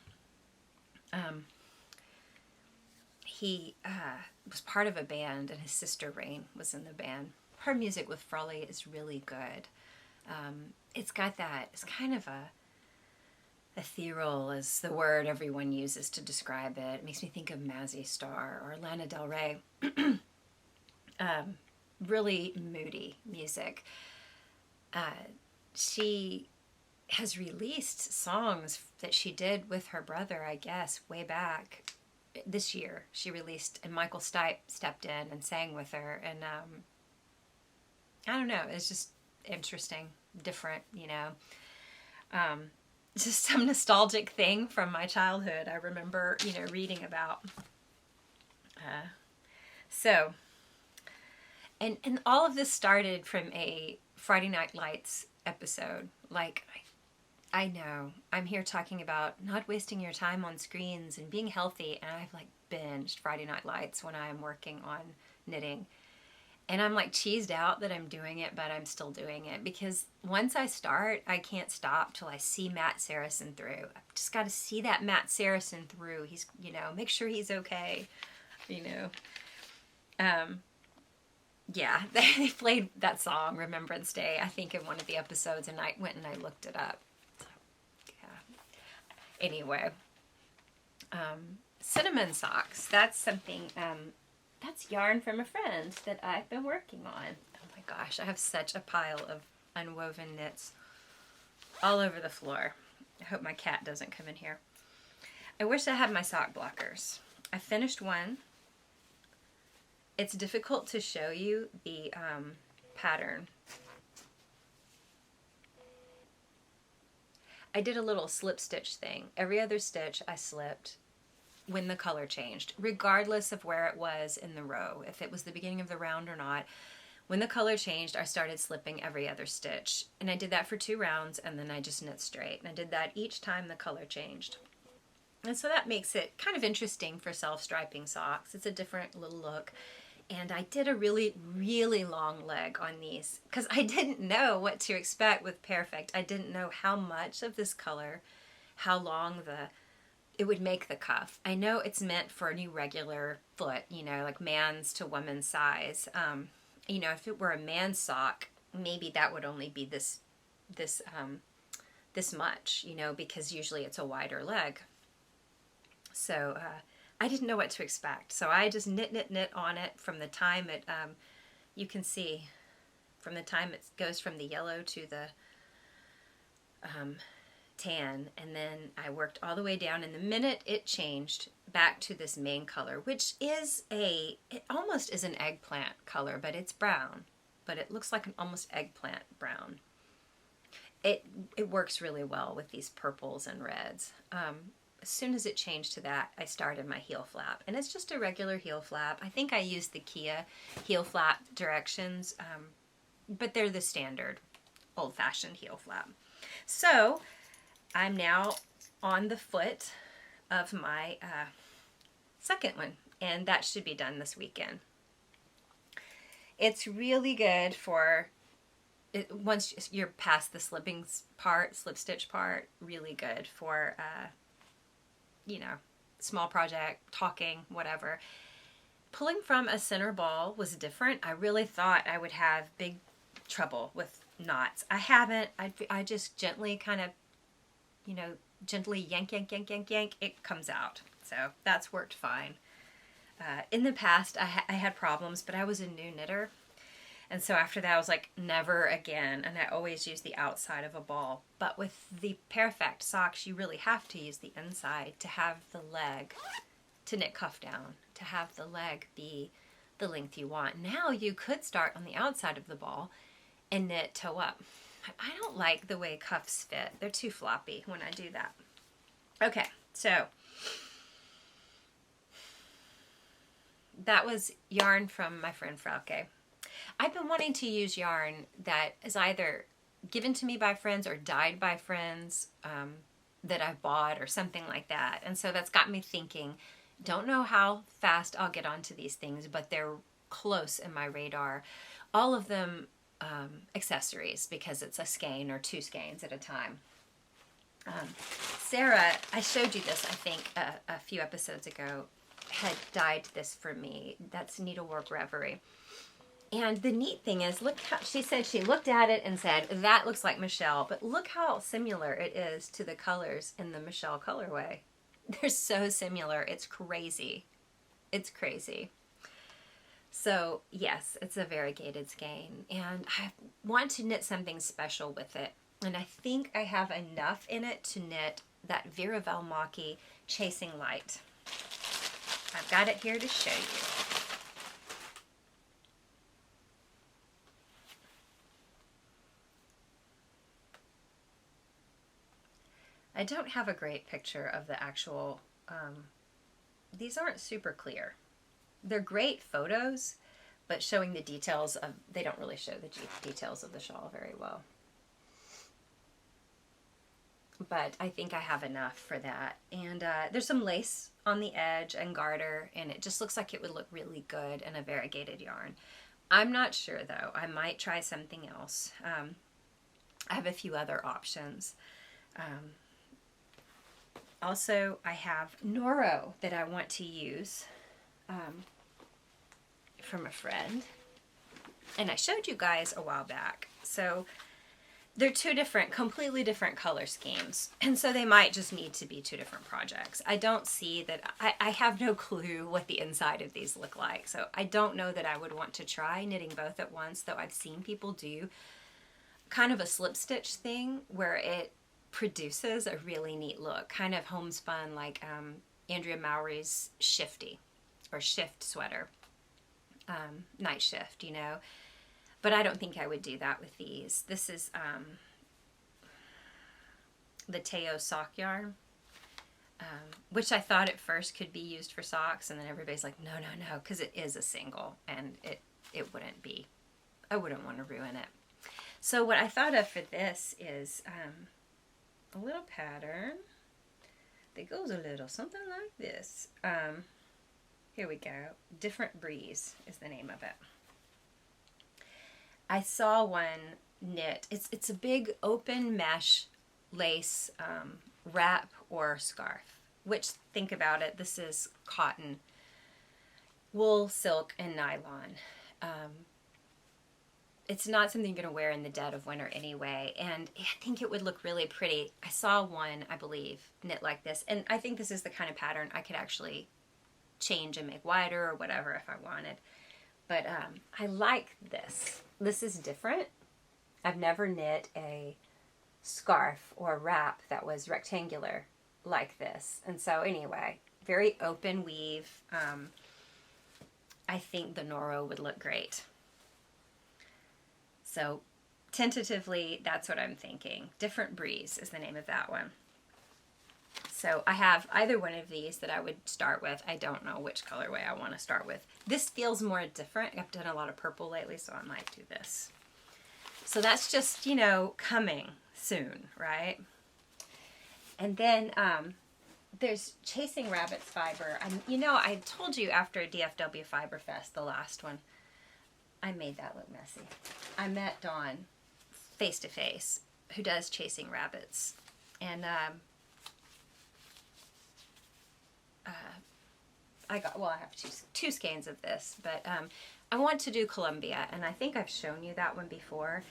He was part of a band, and his sister Rain was in the band. Her music with Frawley is really good. It's got that, it's kind of a ethereal is the word everyone uses to describe it. It makes me think of Mazzy Star or Lana Del Rey. Really moody music. She has released songs that she did with her brother, I guess, way back this year. She released, and Michael Stipe stepped in and sang with her, and I don't know, it's just interesting, different, you know. Just some nostalgic thing from my childhood I remember, you know, reading about. And all of this started from a Friday Night Lights episode. Like, I know, I'm here talking about not wasting your time on screens and being healthy, and I've like binged Friday Night Lights when I'm working on knitting. And I'm like cheesed out that I'm doing it, but I'm still doing it, because once I start, I can't stop till I see Matt Saracen through. I've just got to see that Matt Saracen through. He's, you know, make sure he's okay, you know. Yeah, they played that song, Remembrance Day, I think in one of the episodes, and I went and I looked it up. So, yeah. Anyway, cinnamon socks. That's something, that's yarn from a friend that I've been working on. Oh my gosh, I have such a pile of unwoven knits all over the floor. I hope my cat doesn't come in here. I wish I had my sock blockers. I finished one. It's difficult to show you the pattern. I did a little slip stitch thing. Every other stitch I slipped when the color changed, regardless of where it was in the row, if it was the beginning of the round or not. When the color changed, I started slipping every other stitch. And I did that for 2 rounds, and then I just knit straight. And I did that each time the color changed. And so that makes it kind of interesting for self-striping socks. It's a different little look. And I did a really, really long leg on these because I didn't know what to expect with Perfect. I didn't know how much of this color, how long it would make the cuff. I know it's meant for any regular foot, you know, like man's to woman's size. You know, if it were a man's sock, maybe that would only be this much, you know, because usually it's a wider leg. So I didn't know what to expect. So I just knit on it from the time it, you can see, from the time it goes from the yellow to the tan, and then I worked all the way down, and the minute it changed back to this main color, which is it almost is an eggplant color, but it's brown, but it looks like an almost eggplant brown. It works really well with these purples and reds. As soon as it changed to that, I started my heel flap, and it's just a regular heel flap. I think I used the Kia heel flap directions, but they're the standard old-fashioned heel flap. So I'm now on the foot of my second one, and that should be done this weekend. It's really good for, once you're past the slip stitch part, really good for, you know, small project, talking, whatever. Pulling from a center ball was different. I really thought I would have big trouble with knots. I haven't. I just gently kind of, you know, gently yank, it comes out. So that's worked fine. In the past, I had problems, but I was a new knitter. And so after that, I was like, never again. And I always use the outside of a ball. But with the Perfect socks, you really have to use the inside to have the leg, to knit cuff down, to have the leg be the length you want. Now you could start on the outside of the ball and knit toe up. I don't like the way cuffs fit. They're too floppy when I do that. Okay, so that was yarn from my friend Frauke. I've been wanting to use yarn that is either given to me by friends or dyed by friends that I've bought or something like that. And so that's got me thinking, don't know how fast I'll get onto these things, but they're close in my radar. All of them accessories, because it's a skein or 2 skeins at a time. Sarah, I showed you this, I think, a few episodes ago, had dyed this for me. That's Needlework Ravelry. And the neat thing is, look how, she said she looked at it and said, that looks like Michelle, but look how similar it is to the colors in the Michelle colorway. They're so similar. It's crazy. It's crazy. So yes, it's a variegated skein, and I want to knit something special with it. And I think I have enough in it to knit that Victor-LaValle Chasing Light. I've got it here to show you. I don't have a great picture of the actual, these aren't super clear. They're great photos, but showing the details of, they don't really show the details of the shawl very well. But I think I have enough for that. And there's some lace on the edge and garter, and it just looks like it would look really good in a variegated yarn. I'm not sure though. I might try something else. I have a few other options. Also, I have Noro that I want to use from a friend. And I showed you guys a while back. So they're 2 different, completely different color schemes. And so they might just need to be 2 different projects. I don't see that, I have no clue what the inside of these look like. So I don't know that I would want to try knitting both at once, though I've seen people do kind of a slip stitch thing where it produces a really neat look, kind of homespun, like Andrea Mowry's Shifty or Shift sweater, night shift, you know. But I don't think I would do that with these. This is the Teo sock yarn, which I thought at first could be used for socks, and then everybody's like, no, no, no, because it is a single, and it wouldn't be. I wouldn't want to ruin it. So what I thought of for this is a little pattern that goes a little something like this. Here we go. Different Breeze is the name of it. I saw one knit. It's a big open mesh lace wrap or scarf, which, think about it, this is cotton, wool, silk, and nylon. It's not something you're going to wear in the dead of winter anyway, and I think it would look really pretty. I saw one, I believe, knit like this, and I think this is the kind of pattern I could actually change and make wider or whatever if I wanted. But I like this. This is different. I've never knit a scarf or wrap that was rectangular like this. And so anyway, very open weave. I think the Noro would look great. So tentatively, that's what I'm thinking. Different Breeze is the name of that one. So I have either one of these that I would start with. I don't know which colorway I want to start with. This feels more different. I've done a lot of purple lately, so I might do this. So that's just, you know, coming soon, right? And then there's Chasing Rabbits fiber. You know, I told you after DFW Fiber Fest, the last one, I made that look messy. I met Dawn face to face, who does Chasing Rabbits, and I have two skeins of this, but I want to do Columbia, and I think I've shown you that one before.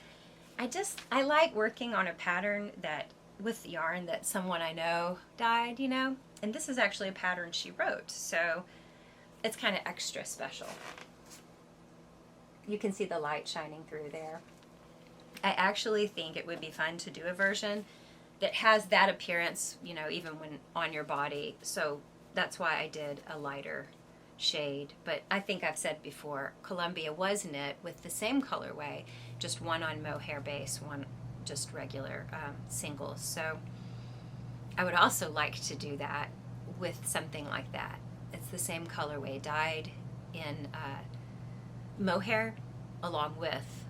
I like working on a pattern that with yarn that someone I know dyed, you know, and this is actually a pattern she wrote, so it's kind of extra special. You can see the light shining through there. I actually think it would be fun to do a version that has that appearance, you know, even when on your body. So that's why I did a lighter shade. But I think I've said before, Columbia was knit with the same colorway, just one on mohair base, one just regular singles. So I would also like to do that with something like that. It's the same colorway, dyed in mohair along with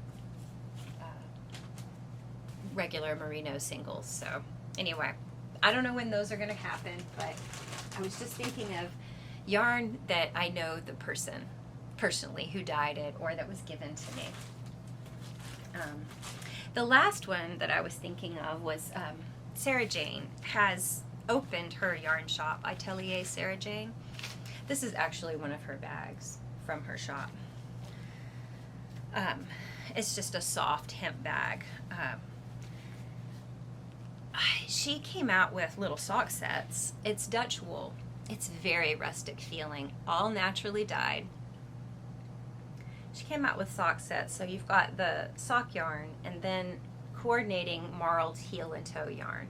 regular merino singles. So anyway, I don't know when those are going to happen, but I was just thinking of yarn that I know the person personally who dyed it or that was given to me. The last one that I was thinking of was Sarah Jane has opened her yarn shop, Atelier Sarah Jane. This is actually one of her bags from her shop. It's just a soft hemp bag. She came out with little sock sets. It's Dutch wool. It's very rustic feeling, all naturally dyed. She came out with sock sets, so you've got the sock yarn and then coordinating marled heel and toe yarn.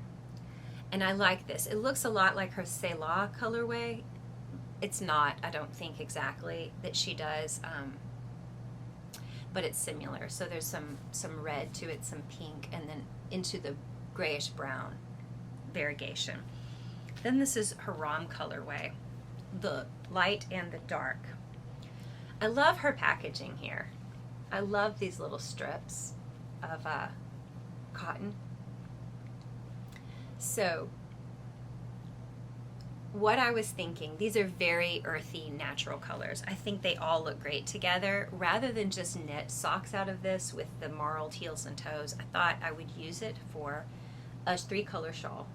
And I like this. It looks a lot like her Selah colorway. It's not, I don't think exactly that she does, but it's similar. So there's some red to it, some pink, and then into the grayish brown variegation. Then this is Haram colorway, the light and the dark. I love her packaging here. I love these little strips of cotton. So what I was thinking, these are very earthy, natural colors. I think they all look great together. Rather than just knit socks out of this with the marled heels and toes, I thought I would use it for a 3-color shawl.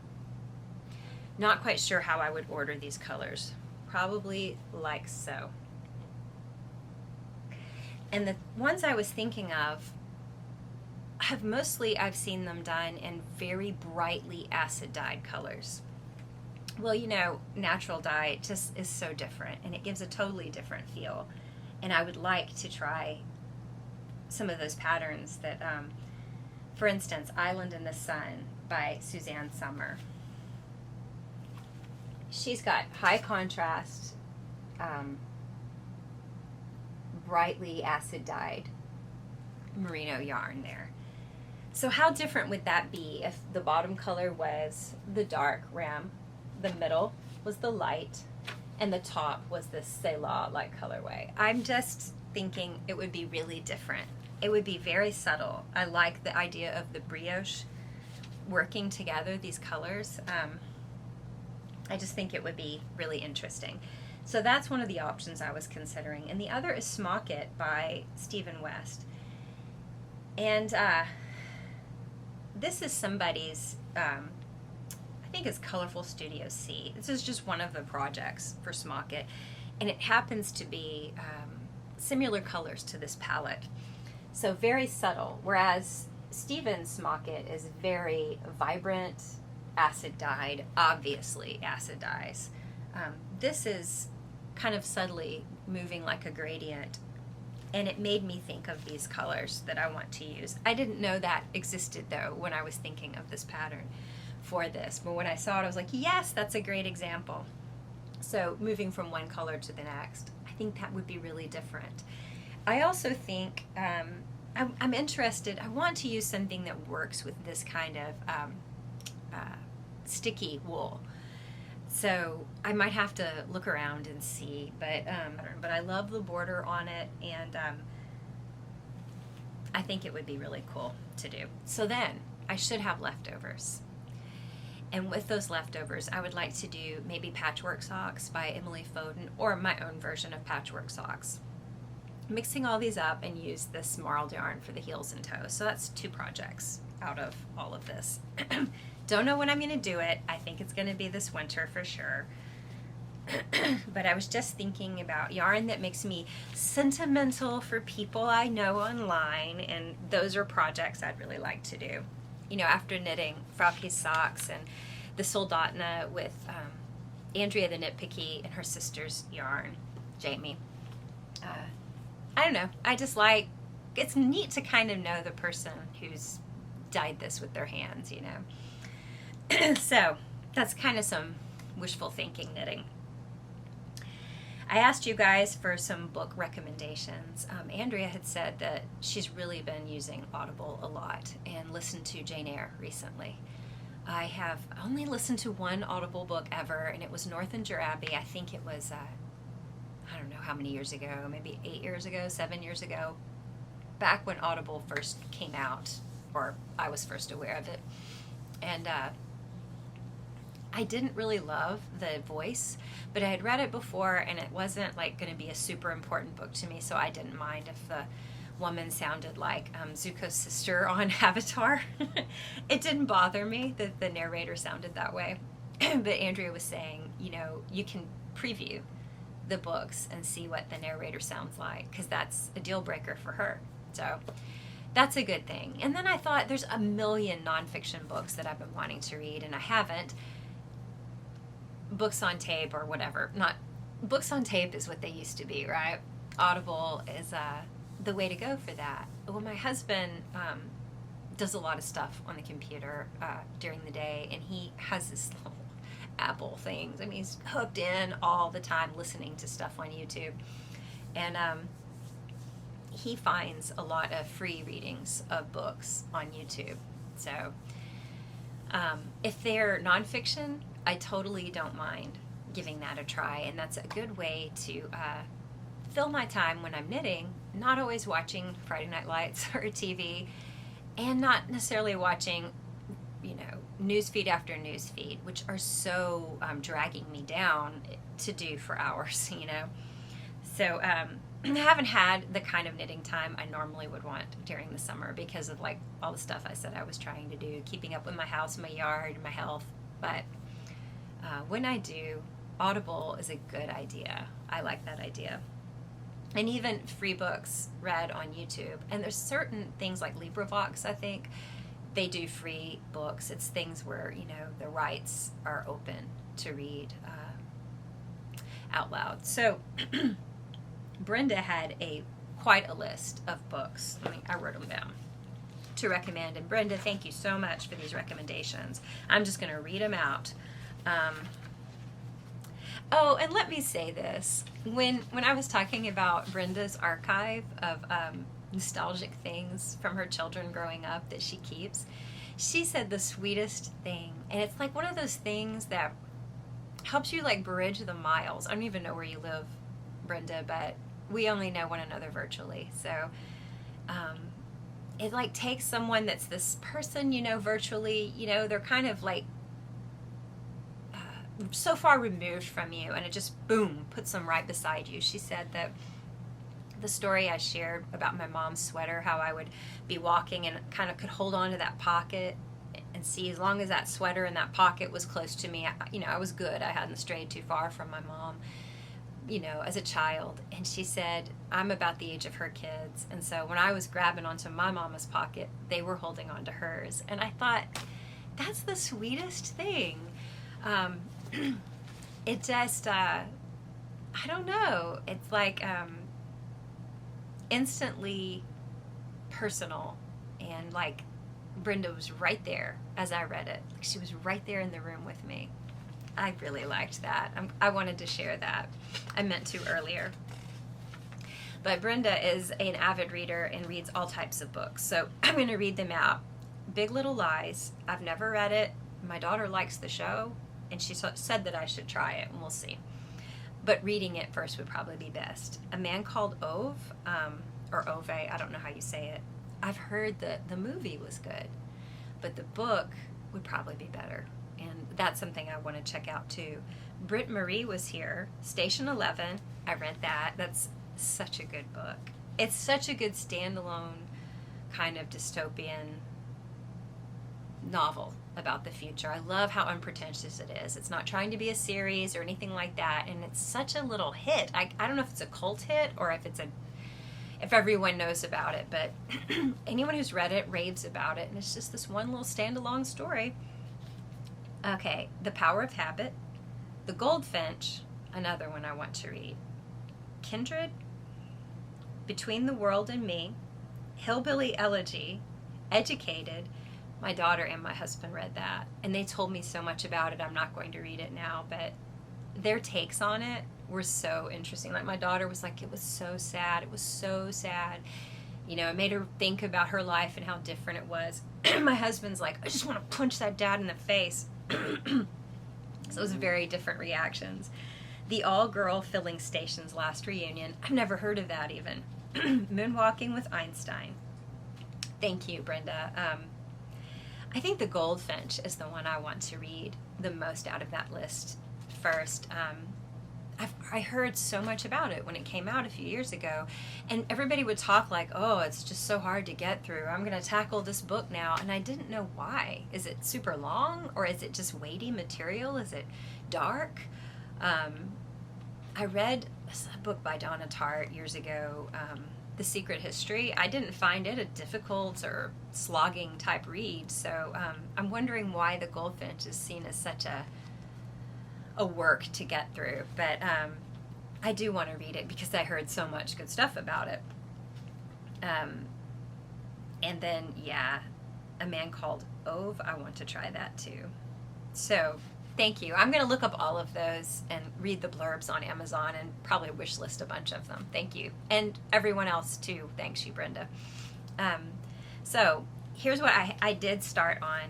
Not quite sure how I would order these colors. Probably like so. And the ones I was thinking of, I've seen them done in very brightly acid dyed colors. Well, you know, natural dye just is so different, and it gives a totally different feel. And I would like to try some of those patterns that, for instance, Island in the Sun. by Suzanne Summer. She's got high contrast, brightly acid dyed merino yarn there. So how different would that be if the bottom color was the dark ram, the middle was the light, and the top was the Selah-like colorway? I'm just thinking it would be really different. It would be very subtle. I like the idea of the brioche working together, these colors. I just think it would be really interesting. So that's one of the options I was considering. And the other is Smock It by Stephen West. And this is somebody's, I think it's colorfulstudioC. This is just one of the projects for Smock It. And it happens to be similar colors to this palette. So very subtle, whereas Stephen's Smock It is very vibrant, acid dyed, obviously acid dyes. This is kind of subtly moving like a gradient, and it made me think of these colors that I want to use. I didn't know that existed though when I was thinking of this pattern for this, but when I saw it I was like, yes, that's a great example. So moving from one color to the next, I think that would be really different. I also think I'm interested, I want to use something that works with this kind of sticky wool. So I might have to look around and see, but I love the border on it, and I think it would be really cool to do. So then I should have leftovers. And with those leftovers, I would like to do maybe Patchwork Socks by Emily Foden, or my own version of Patchwork Socks. Mixing all these up and use this marled yarn for the heels and toes. So that's 2 projects out of all of this. Don't know when I'm going to do it. I think it's going to be this winter for sure. But I was just thinking about yarn that makes me sentimental for people I know online, and those are projects I'd really like to do. You know, after knitting Frauke's socks and the Soldatna with Andrea the Nitpicky and her sister's yarn, Jamie. I don't know. I just like, it's neat to kind of know the person who's dyed this with their hands, you know. So that's kind of some wishful thinking knitting. I asked you guys for some book recommendations. Andrea had said that she's really been using Audible a lot and listened to Jane Eyre recently. I have only listened to one Audible book ever, and it was Northanger Abbey. I think it was, I don't know how many years ago, maybe 8 years ago, 7 years ago, back when Audible first came out, or I was first aware of it. And I didn't really love the voice, but I had read it before, and it wasn't like going to be a super important book to me, so I didn't mind if the woman sounded like Zuko's sister on Avatar. It didn't bother me that the narrator sounded that way. But Andrea was saying, you know, you can preview the books and see what the narrator sounds like, because that's a deal breaker for her. So that's a good thing. And then I thought, there's a million nonfiction books that I've been wanting to read, and I haven't. Books on tape or whatever. Not books on tape is what they used to be, right? Audible is the way to go for that. Well, my husband does a lot of stuff on the computer during the day, and he has this little Apple things. I mean, he's hooked in all the time listening to stuff on YouTube. And he finds a lot of free readings of books on YouTube. So if they're nonfiction, I totally don't mind giving that a try, and that's a good way to fill my time when I'm knitting, not always watching Friday Night Lights or TV, and not necessarily watching, you know, newsfeed after newsfeed, which are so dragging me down to do for hours, you know. So I haven't had the kind of knitting time I normally would want during the summer because of like all the stuff I said I was trying to do, keeping up with my house, my yard, my health. But when I do, Audible is a good idea. I like that idea. And even free books read on YouTube. And there's certain things like LibriVox, I think, they do free books. It's things where, you know, the rights are open to read out loud. So Brenda had quite a list of books. I wrote them down. to recommend. And Brenda, thank you so much for these recommendations. I'm just going to read them out. Oh, and let me say this. When I was talking about Brenda's archive of nostalgic things from her children growing up that she keeps, she said the sweetest thing. And it's like one of those things that helps you like bridge the miles. I don't even know where you live, Brenda, but we only know one another virtually. So it like takes someone that's this person, you know, virtually, you know, they're kind of like so far removed from you, and it just boom puts them right beside you. She said that the story I shared about my mom's sweater, how I would be walking and kind of could hold on to that pocket and see, as long as that sweater and that pocket was close to me, you know, I was good. I hadn't strayed too far from my mom, you know, as a child. And she said, I'm about the age of her kids, and so when I was grabbing onto my mama's pocket, they were holding onto hers. And I thought, that's the sweetest thing. It just, I don't know, it's like instantly personal, and like Brenda was right there as I read it. Like she was right there in the room with me. I really liked that. I wanted to share that. I meant to earlier. But Brenda is an avid reader and reads all types of books, so I'm going to read them out. Big Little Lies. I've never read it. My daughter likes the show, and she said that I should try it, and we'll see. But reading it first would probably be best. A Man Called Ove, or Ove, I don't know how you say it. I've heard that the movie was good, but the book would probably be better, and that's something I want to check out too. Britt Marie was here, Station 11. I read that. That's such a good book. It's such a good standalone kind of dystopian novel about the future. I love how unpretentious it is. It's not trying to be a series or anything like that, and it's such a little hit. I don't know if it's a cult hit or if everyone knows about it, but anyone who's read it raves about it, and it's just this one little standalone story. Okay, The Power of Habit, The Goldfinch, another one I want to read. Kindred, Between the World and Me, Hillbilly Elegy, Educated. My daughter and my husband read that, and they told me so much about it. I'm not going to read it now, but their takes on it were so interesting. Like my daughter was like, it was so sad. It was so sad. You know, it made her think about her life and how different it was. My husband's like, I just want to punch that dad in the face. So it was very different reactions. The All-Girl Filling Station's Last Reunion. I've never heard of that even. Moonwalking with Einstein. Thank you, Brenda. I think The Goldfinch is the one I want to read the most out of that list first. I heard so much about it when it came out a few years ago, and everybody would talk like, oh, it's just so hard to get through. I'm going to tackle this book now, and I didn't know why. Is it super long, or is it just weighty material? Is it dark? I read a book by Donna Tartt years ago, The Secret History. I didn't find it a difficult or slogging type read, so I'm wondering why The Goldfinch is seen as such a work to get through. But I do want to read it because I heard so much good stuff about it. And then, yeah, A Man Called Ove. I want to try that too. So thank you. I'm going to look up all of those and read the blurbs on Amazon and probably wish list a bunch of them. Thank you. And everyone else too. Thanks you, Brenda. So here's what I did start on.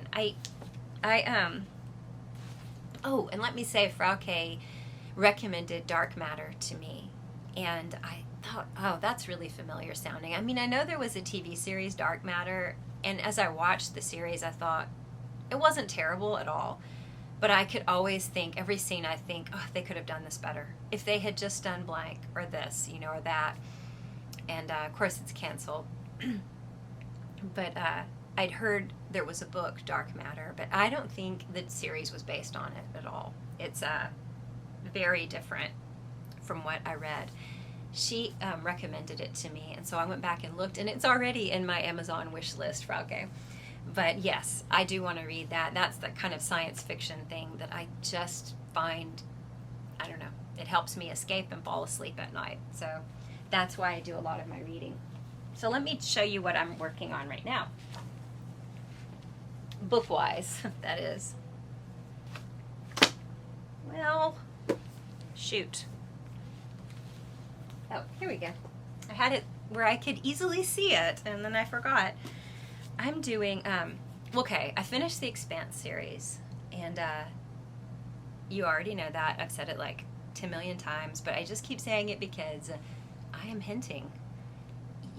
Oh, and let me say, Frauke recommended Dark Matter to me, and I thought, oh, that's really familiar sounding. I mean, I know there was a TV series, Dark Matter, and as I watched the series, I thought it wasn't terrible at all, but I could always think, every scene I think, oh, they could have done this better. If they had just done blank, or this, you know, or that. And, of course, it's canceled. But I'd heard there was a book, Dark Matter, but I don't think the series was based on it at all. It's very different from what I read. She recommended it to me, and so I went back and looked, and it's already in my Amazon wish list, Frauke. But yes, I do want to read that. That's the kind of science fiction thing that I just find, I don't know, it helps me escape and fall asleep at night. So that's why I do a lot of my reading. So let me show you what I'm working on right now. book-wise, that is. Well, shoot. Oh, here we go. I had it where I could easily see it, and then I forgot. I'm doing, okay, I finished the Expanse series, and you already know that. I've said it like 10 million times, but I just keep saying it because I am hinting.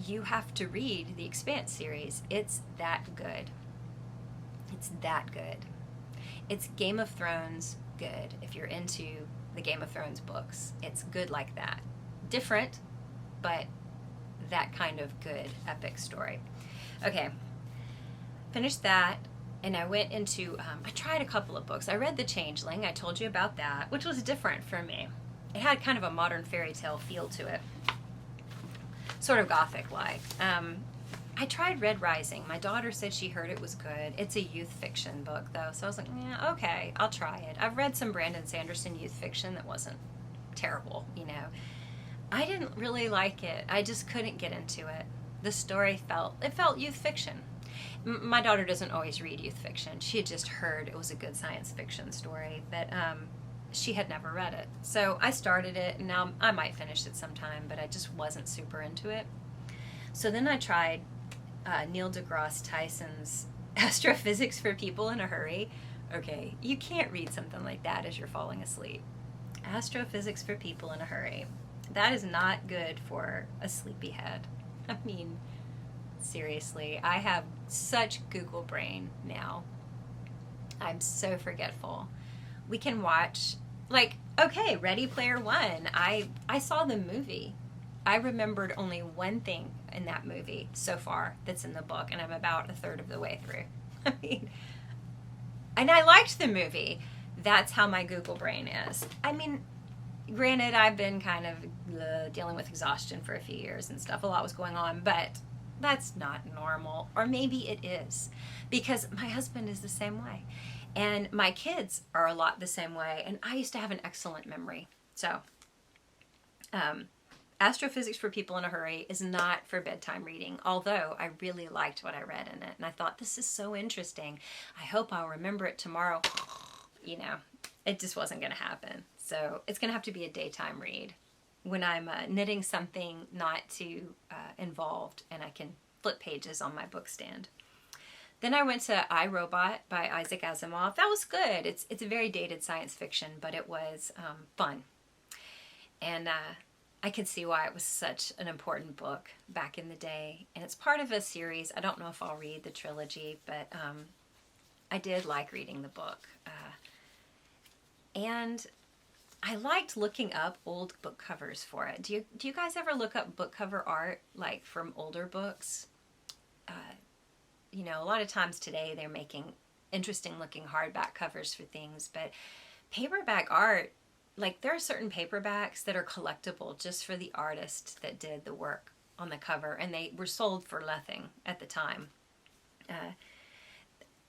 You have to read the Expanse series. It's that good. It's that good. It's Game of Thrones good if you're into the Game of Thrones books. It's good like that. Different, but that kind of good epic story. Okay, finished that, and I went into, I tried a couple of books. I read The Changeling. I told you about that, which was different for me. It had kind of a modern fairy tale feel to it. Sort of gothic-like. I tried Red Rising. My daughter said she heard it was good. It's a youth fiction book, though, so I was like, yeah, okay, I'll try it. I've read some Brandon Sanderson youth fiction that wasn't terrible, you know. I didn't really like it. I just couldn't get into it. The story felt youth fiction. My daughter doesn't always read youth fiction. She had just heard it was a good science fiction story, but she had never read it. So I started it, and now I might finish it sometime, but I just wasn't super into it. So then I tried Neil deGrasse Tyson's Astrophysics for People in a Hurry. Okay, you can't read something like that as you're falling asleep. Astrophysics for People in a Hurry. That is not good for a sleepy head. I mean, seriously, I have such Google brain now. I'm so forgetful. We can watch, like, okay, Ready Player One. I saw the movie. I remembered only one thing in that movie so far that's in the book, and I'm about a third of the way through. I mean, and I liked the movie. That's how my Google brain is. I mean, granted, I've been kind of dealing with exhaustion for a few years and stuff. A lot was going on, but that's not normal. Or maybe it is, because my husband is the same way. And my kids are a lot the same way. And I used to have an excellent memory. So, Astrophysics for People in a Hurry is not for bedtime reading, although I really liked what I read in it. And I thought, this is so interesting. I hope I'll remember it tomorrow. You know, it just wasn't going to happen. So it's going to have to be a daytime read when I'm knitting something not too involved and I can flip pages on my book stand. Then I went to I, Robot by Isaac Asimov. That was good. It's a very dated science fiction, but it was fun. And I could see why it was such an important book back in the day. And it's part of a series. I don't know if I'll read the trilogy, but I did like reading the book. And I liked looking up old book covers for it. Do you guys ever look up book cover art, like from older books? You know, a lot of times today they're making interesting looking hardback covers for things, but paperback art, like there are certain paperbacks that are collectible just for the artist that did the work on the cover, and they were sold for nothing at the time.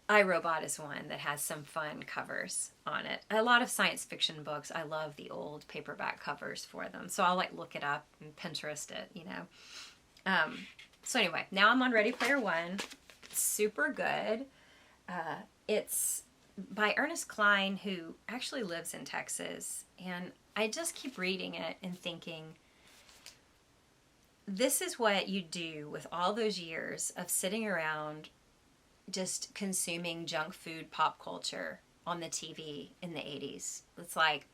iRobot is one that has some fun covers on it. A lot of science fiction books, I love the old paperback covers for them. So I'll like look it up and Pinterest it, you know. So anyway, now I'm on Ready Player One. It's super good. It's by Ernest Cline, who actually lives in Texas. And I just keep reading it and thinking, this is what you do with all those years of sitting around just consuming junk food pop culture on the TV in the 80s. It's like,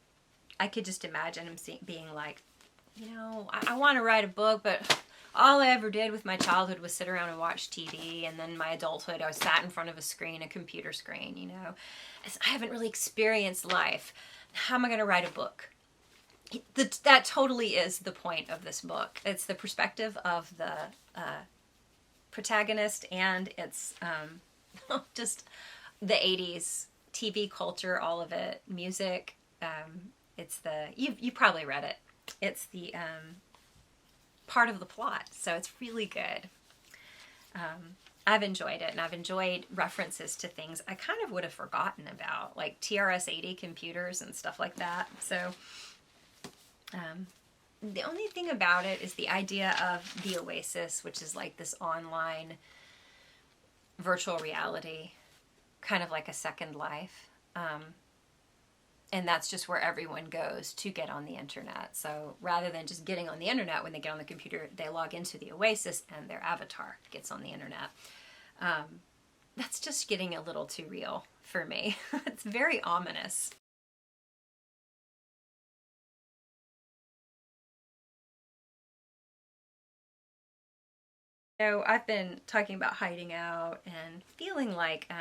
I could just imagine him being like, you know, I want to write a book, but all I ever did with my childhood was sit around and watch TV, and then my adulthood, I sat in front of a screen, a computer screen, you know. I haven't really experienced life. How am I going to write a book? That totally is the point of this book. It's the perspective of the protagonist, and it's just the 80s TV culture, all of it, music. It's the you probably read it. It's the part of the plot, so it's really good. I've enjoyed it, and I've enjoyed references to things I kind of would have forgotten about, like TRS-80 computers and stuff like that. So the only thing about it is the idea of the Oasis, which is like this online virtual reality kind of like a second life. And that's just where everyone goes to get on the internet. So rather than just getting on the internet when they get on the computer, they log into the Oasis and their avatar gets on the internet. That's just getting a little too real for me. It's very ominous. So I've been talking about hiding out and feeling like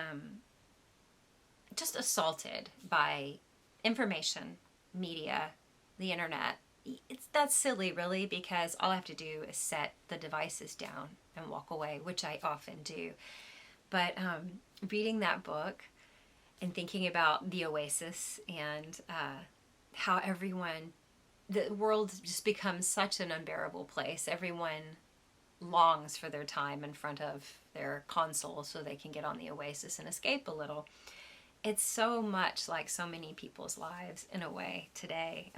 just assaulted by information, media, the internet. That's silly, really, because all I have to do is set the devices down and walk away, which I often do. But reading that book and thinking about the Oasis and how the world just becomes such an unbearable place. Everyone longs for their time in front of their console so they can get on the Oasis and escape a little. It's so much like so many people's lives in a way today.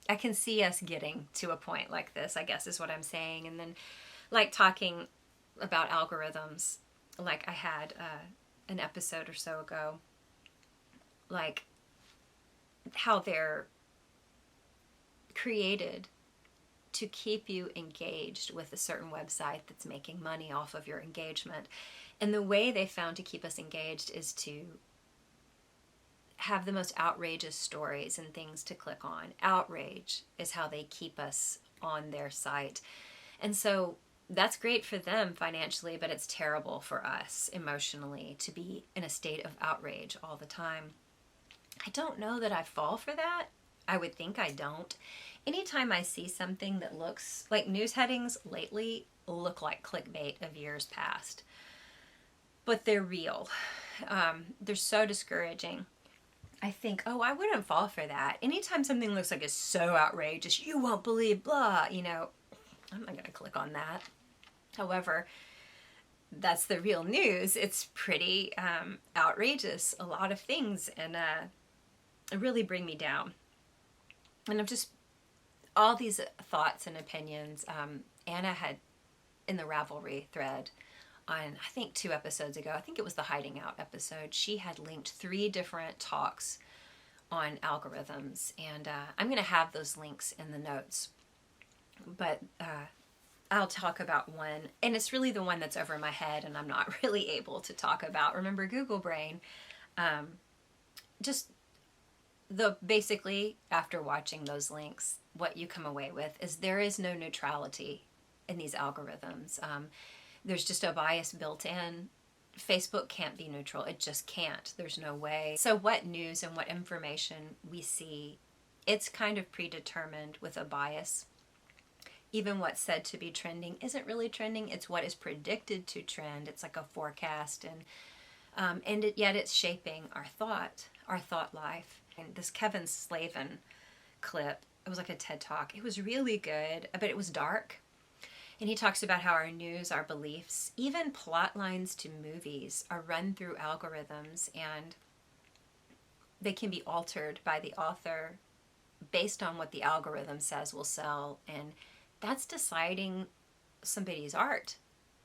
I can see us getting to a point like this, I guess is what I'm saying. And then like talking about algorithms, like I had an episode or so ago, like how they're created to keep you engaged with a certain website that's making money off of your engagement. And the way they found to keep us engaged is to have the most outrageous stories and things to click on. Outrage is how they keep us on their site. And so that's great for them financially, but it's terrible for us emotionally to be in a state of outrage all the time. I don't know that I fall for that. I would think I don't. Anytime I see something that looks like news headings lately look like clickbait of years past, but they're real. They're so discouraging. I think, oh, I wouldn't fall for that. Anytime something looks like it's so outrageous, you won't believe, blah, I'm not going to click on that. However, that's the real news. It's pretty outrageous, a lot of things, and it really bring me down. And I'm just, all these thoughts and opinions, Anna had in the Ravelry thread on, I think 2 episodes ago, I think it was the Hiding Out episode, she had linked 3 different talks on algorithms, and I'm going to have those links in the notes. But I'll talk about one, and it's really the one that's over my head and I'm not really able to talk about. Remember Google Brain? Just basically, after watching those links, what you come away with is there is no neutrality in these algorithms. There's just a bias built in. Facebook can't be neutral. It just can't. There's no way. So what news and what information we see, it's kind of predetermined with a bias. Even what's said to be trending isn't really trending. It's what is predicted to trend. It's like a forecast, and yet it's shaping our thought life. And this Kevin Slavin clip, it was like a TED Talk. It was really good, but it was dark. And he talks about how our news, our beliefs, even plot lines to movies are run through algorithms, and they can be altered by the author based on what the algorithm says will sell. And that's deciding somebody's art.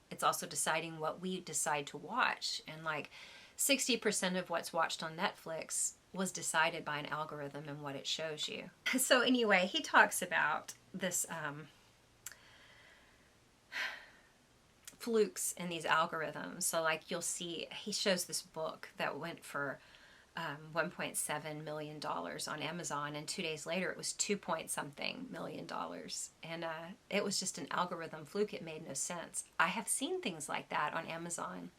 It's also deciding what we decide to watch. And like 60% of what's watched on Netflix was decided by an algorithm and what it shows you. So anyway, he talks about this flukes in these algorithms. So like you'll see, he shows this book that went for $1.7 million on Amazon, and 2 days later it was $2-something million. And it was just an algorithm fluke. It made no sense. I have seen things like that on Amazon.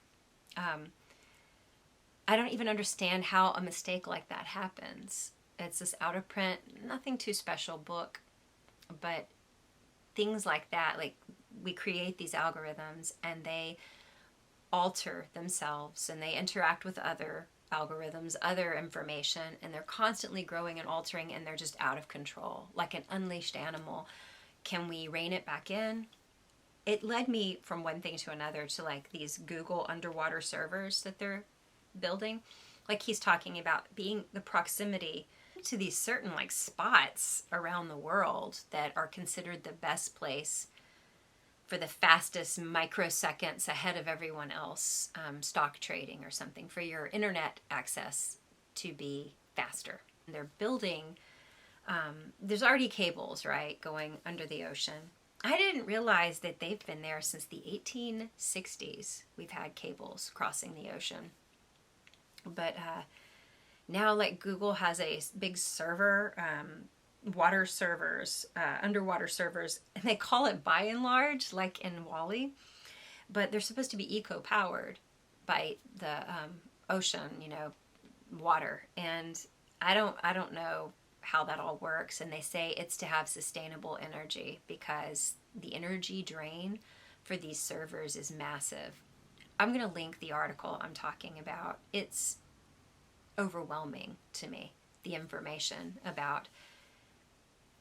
I don't even understand how a mistake like that happens. It's this out of print, nothing too special book, but things like that, like we create these algorithms and they alter themselves and they interact with other algorithms, other information, and they're constantly growing and altering, and they're just out of control, like an unleashed animal. Can we rein it back in? It led me from one thing to another to like these Google underwater servers that they're building. Like he's talking about being the proximity to these certain like spots around the world that are considered the best place for the fastest microseconds ahead of everyone else, stock trading or something, for your internet access to be faster. And they're building, there's already cables, right, going under the ocean. I didn't realize that they've been there since the 1860s. We've had cables crossing the ocean. But now, like, Google has a big server, water servers, underwater servers, and they call it by and large, like in Wall-E, but they're supposed to be eco-powered by the ocean, water. And I don't know how that all works. And they say it's to have sustainable energy because the energy drain for these servers is massive. I'm going to link the article I'm talking about. It's overwhelming to me, the information about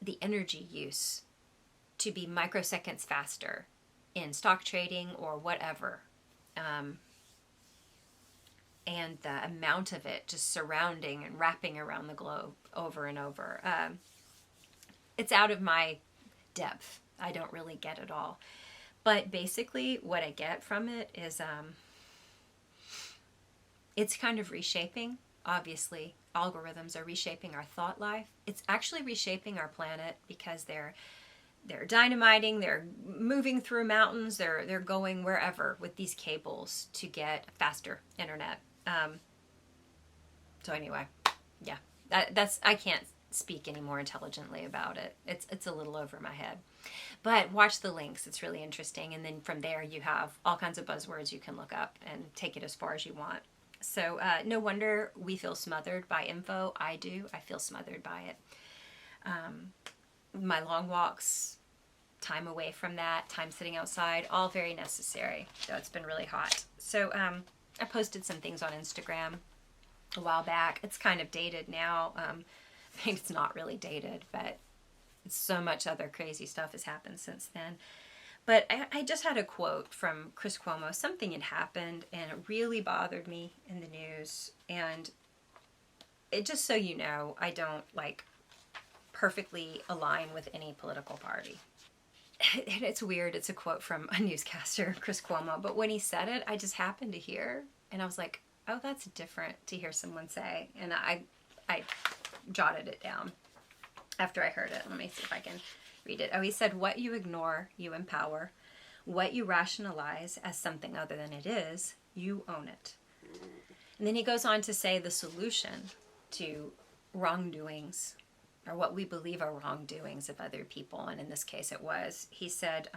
the energy use to be microseconds faster in stock trading or whatever. And the amount of it just surrounding and wrapping around the globe over and over. It's out of my depth. I don't really get it all. But basically what I get from it is it's kind of reshaping. Obviously, algorithms are reshaping our thought life. It's actually reshaping our planet because they're dynamiting, they're moving through mountains, they're going wherever with these cables to get faster internet. So anyway, yeah, that's I can't speak any more intelligently about it. It's a little over my head. But watch the links. It's really interesting. And then from there you have all kinds of buzzwords you can look up and take it as far as you want. So no wonder we feel smothered by info. I do. I feel smothered by it. My long walks, time away from that, time sitting outside, all very necessary. So it's been really hot. So I posted some things on Instagram a while back. It's kind of dated now. I think it's not really dated, but so much other crazy stuff has happened since then. But I just had a quote from Chris Cuomo. Something had happened and it really bothered me in the news. And it, just so you know, I don't perfectly align with any political party. And it's weird. It's a quote from a newscaster, Chris Cuomo. But when he said it, I just happened to hear. And I was like, oh, that's different to hear someone say. And I jotted it down after I heard it. Let me see if I can read it. Oh, he said, what you ignore, you empower. What you rationalize as something other than it is, you own it. And then he goes on to say the solution to wrongdoings, or what we believe are wrongdoings of other people, and in this case it was, he said,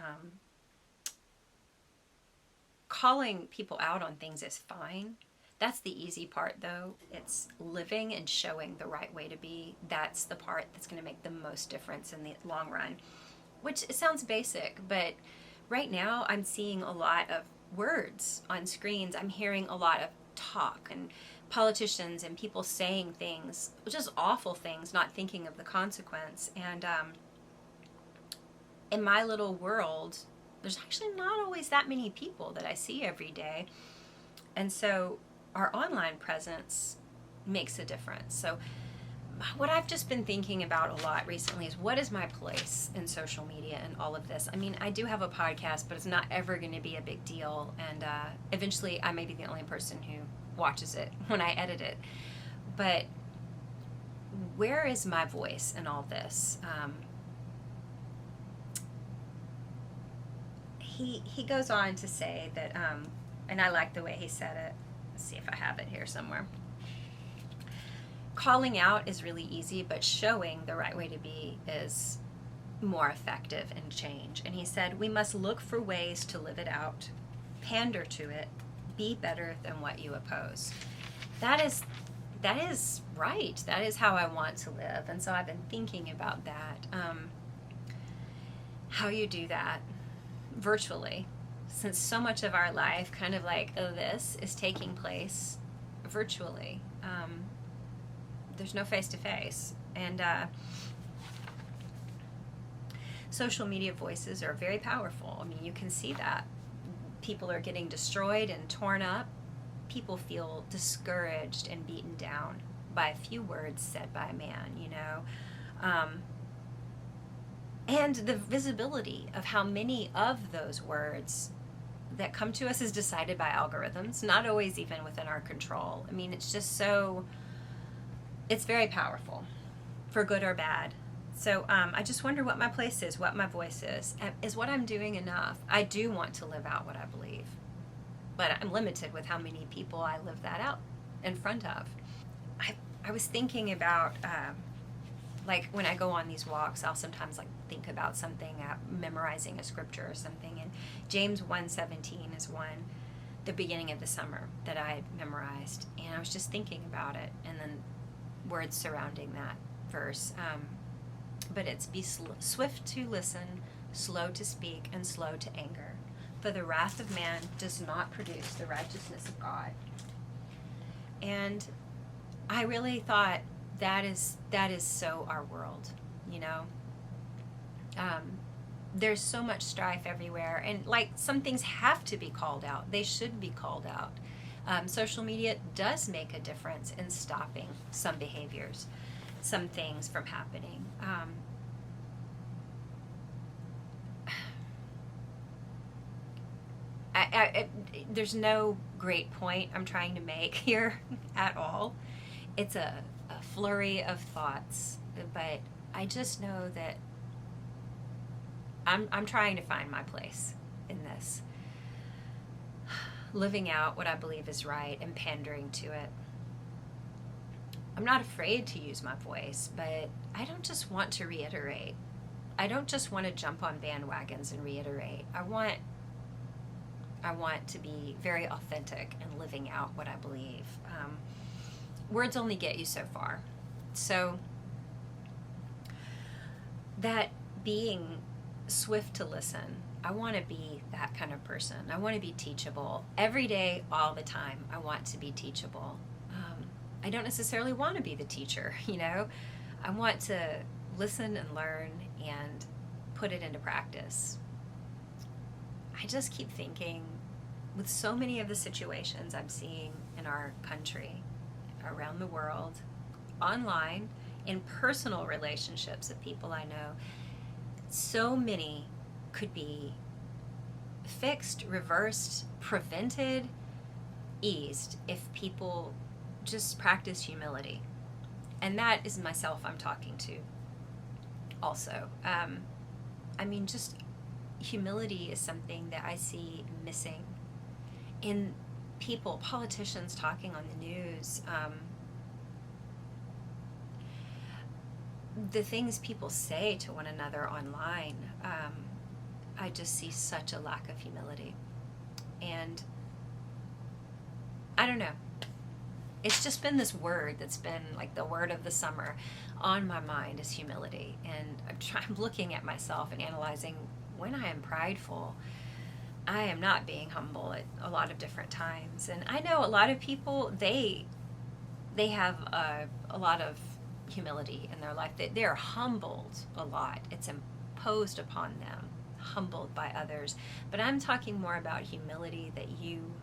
calling people out on things is fine. That's the easy part, though. It's living and showing the right way to be. That's the part that's going to make the most difference in the long run. Which sounds basic, but right now I'm seeing a lot of words on screens. I'm hearing a lot of talk and politicians and people saying things, just awful things, not thinking of the consequence. And in my little world, there's actually not always that many people that I see every day. And so our online presence makes a difference. So what I've just been thinking about a lot recently is, what is my place in social media and all of this? I mean, I do have a podcast, but it's not ever going to be a big deal. And eventually I may be the only person who watches it when I edit it. But where is my voice in all this? He goes on to say that, and I like the way he said it. Let's see if I have it here somewhere. Calling out is really easy, but showing the right way to be is more effective and change. And he said, we must look for ways to live it out, pander to it, be better than what you oppose. That is right. That is how I want to live. And so I've been thinking about that. How you do that virtually, since so much of our life, kind of like this, is taking place virtually. There's no face-to-face. And social media voices are very powerful. I mean, you can see that. People are getting destroyed and torn up. People feel discouraged and beaten down by a few words said by a man, you know. And the visibility of how many of those words that come to us is decided by algorithms, not always even within our control. I mean, it's just so, it's very powerful, for good or bad. So I just wonder what my place is, what my voice is. Is what I'm doing enough? I do want to live out what I believe, but I'm limited with how many people I live that out in front of. I was thinking about, like when I go on these walks, I'll sometimes like think about something, memorizing a scripture or something. And James 1:17 is one, the beginning of the summer, that I had memorized. And I was just thinking about it, and then words surrounding that verse. But it's be swift to listen, slow to speak, and slow to anger. For the wrath of man does not produce the righteousness of God. And I really thought that is so our world, you know. There's so much strife everywhere, and like some things have to be called out. They should be called out. Social media does make a difference in stopping some behaviors, some things from happening. There's no great point I'm trying to make here at all. It's a flurry of thoughts, but I just know that I'm trying to find my place in this, living out what I believe is right and pandering to it. I'm not afraid to use my voice, but I don't just want to reiterate. I don't just want to jump on bandwagons and reiterate. I want to be very authentic and living out what I believe. Words only get you so far. So that being swift to listen, I want to be that kind of person. I want to be teachable. Every day, all the time, I want to be teachable. I don't necessarily want to be the teacher, you know. I want to listen and learn and put it into practice. I just keep thinking, with so many of the situations I'm seeing in our country, around the world, online, in personal relationships with people I know, so many could be fixed, reversed, prevented, eased if people just practice humility. And that is myself I'm talking to also. I mean, just humility is something that I see missing in people, politicians talking on the news. The things people say to one another online, I just see such a lack of humility. And I don't know. It's just been this word that's been like the word of the summer on my mind, is humility. And I'm looking at myself and analyzing, when I am prideful, I am not being humble at a lot of different times. And I know a lot of people, they have a lot of humility in their life. They are humbled a lot. It's imposed upon them, humbled by others. But I'm talking more about humility that you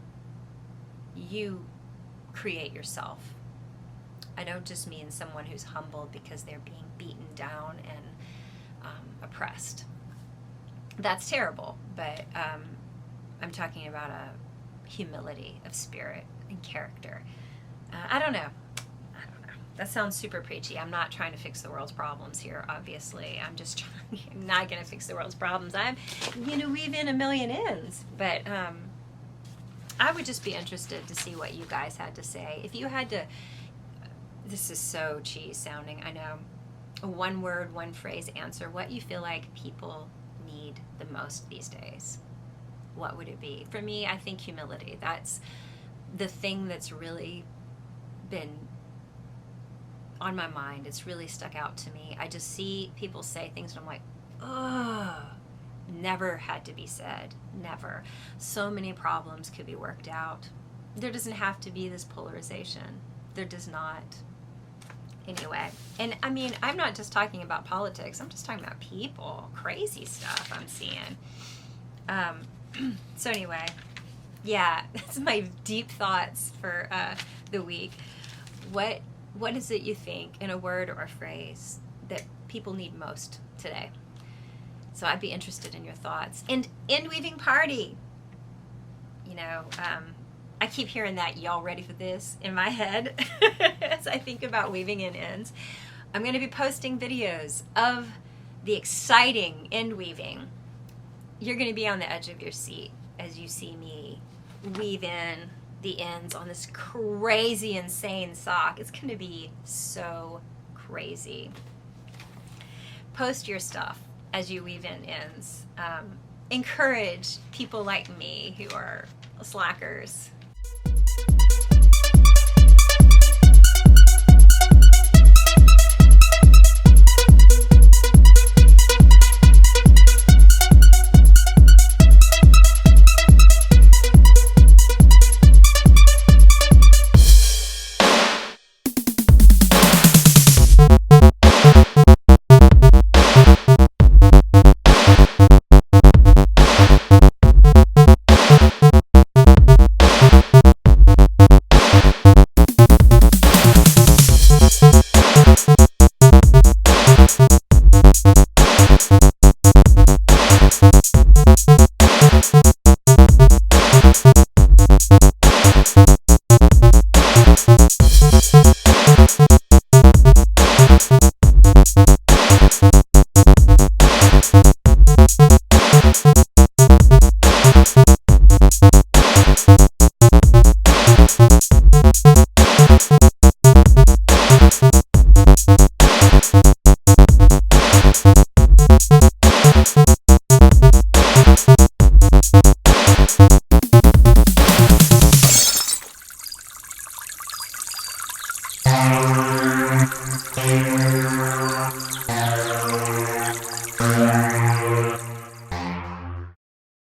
create yourself. I don't just mean someone who's humbled because they're being beaten down and oppressed. That's terrible, but I'm talking about a humility of spirit and character. I don't know. That sounds super preachy. I'm not trying to fix the world's problems here, obviously. I'm not going to fix the world's problems. I'm going to weave in a million ends. But I would just be interested to see what you guys had to say. If you had to, this is so cheese sounding, I know, a one word, one phrase answer, what you feel like people need the most these days, what would it be? For me, I think humility. That's the thing that's really been on my mind. It's really stuck out to me. I just see people say things and I'm like, ugh, never had to be said. Never. So many problems could be worked out. There doesn't have to be this polarization. There does not. Anyway, and I mean, I'm not just talking about politics. I'm just talking about people. Crazy stuff I'm seeing. So anyway, yeah, that's my deep thoughts for the week. What is it you think, in a word or a phrase, that people need most today? So I'd be interested in your thoughts. And Endweavingparty. You know, I keep hearing that, y'all ready for this, in my head as I think about weaving in ends. I'm going to be posting videos of the exciting end weaving. You're going to be on the edge of your seat as you see me weave in the ends on this crazy, insane sock. It's going to be so crazy. Post your stuff as you weave in ends. Encourage people like me who are slackers.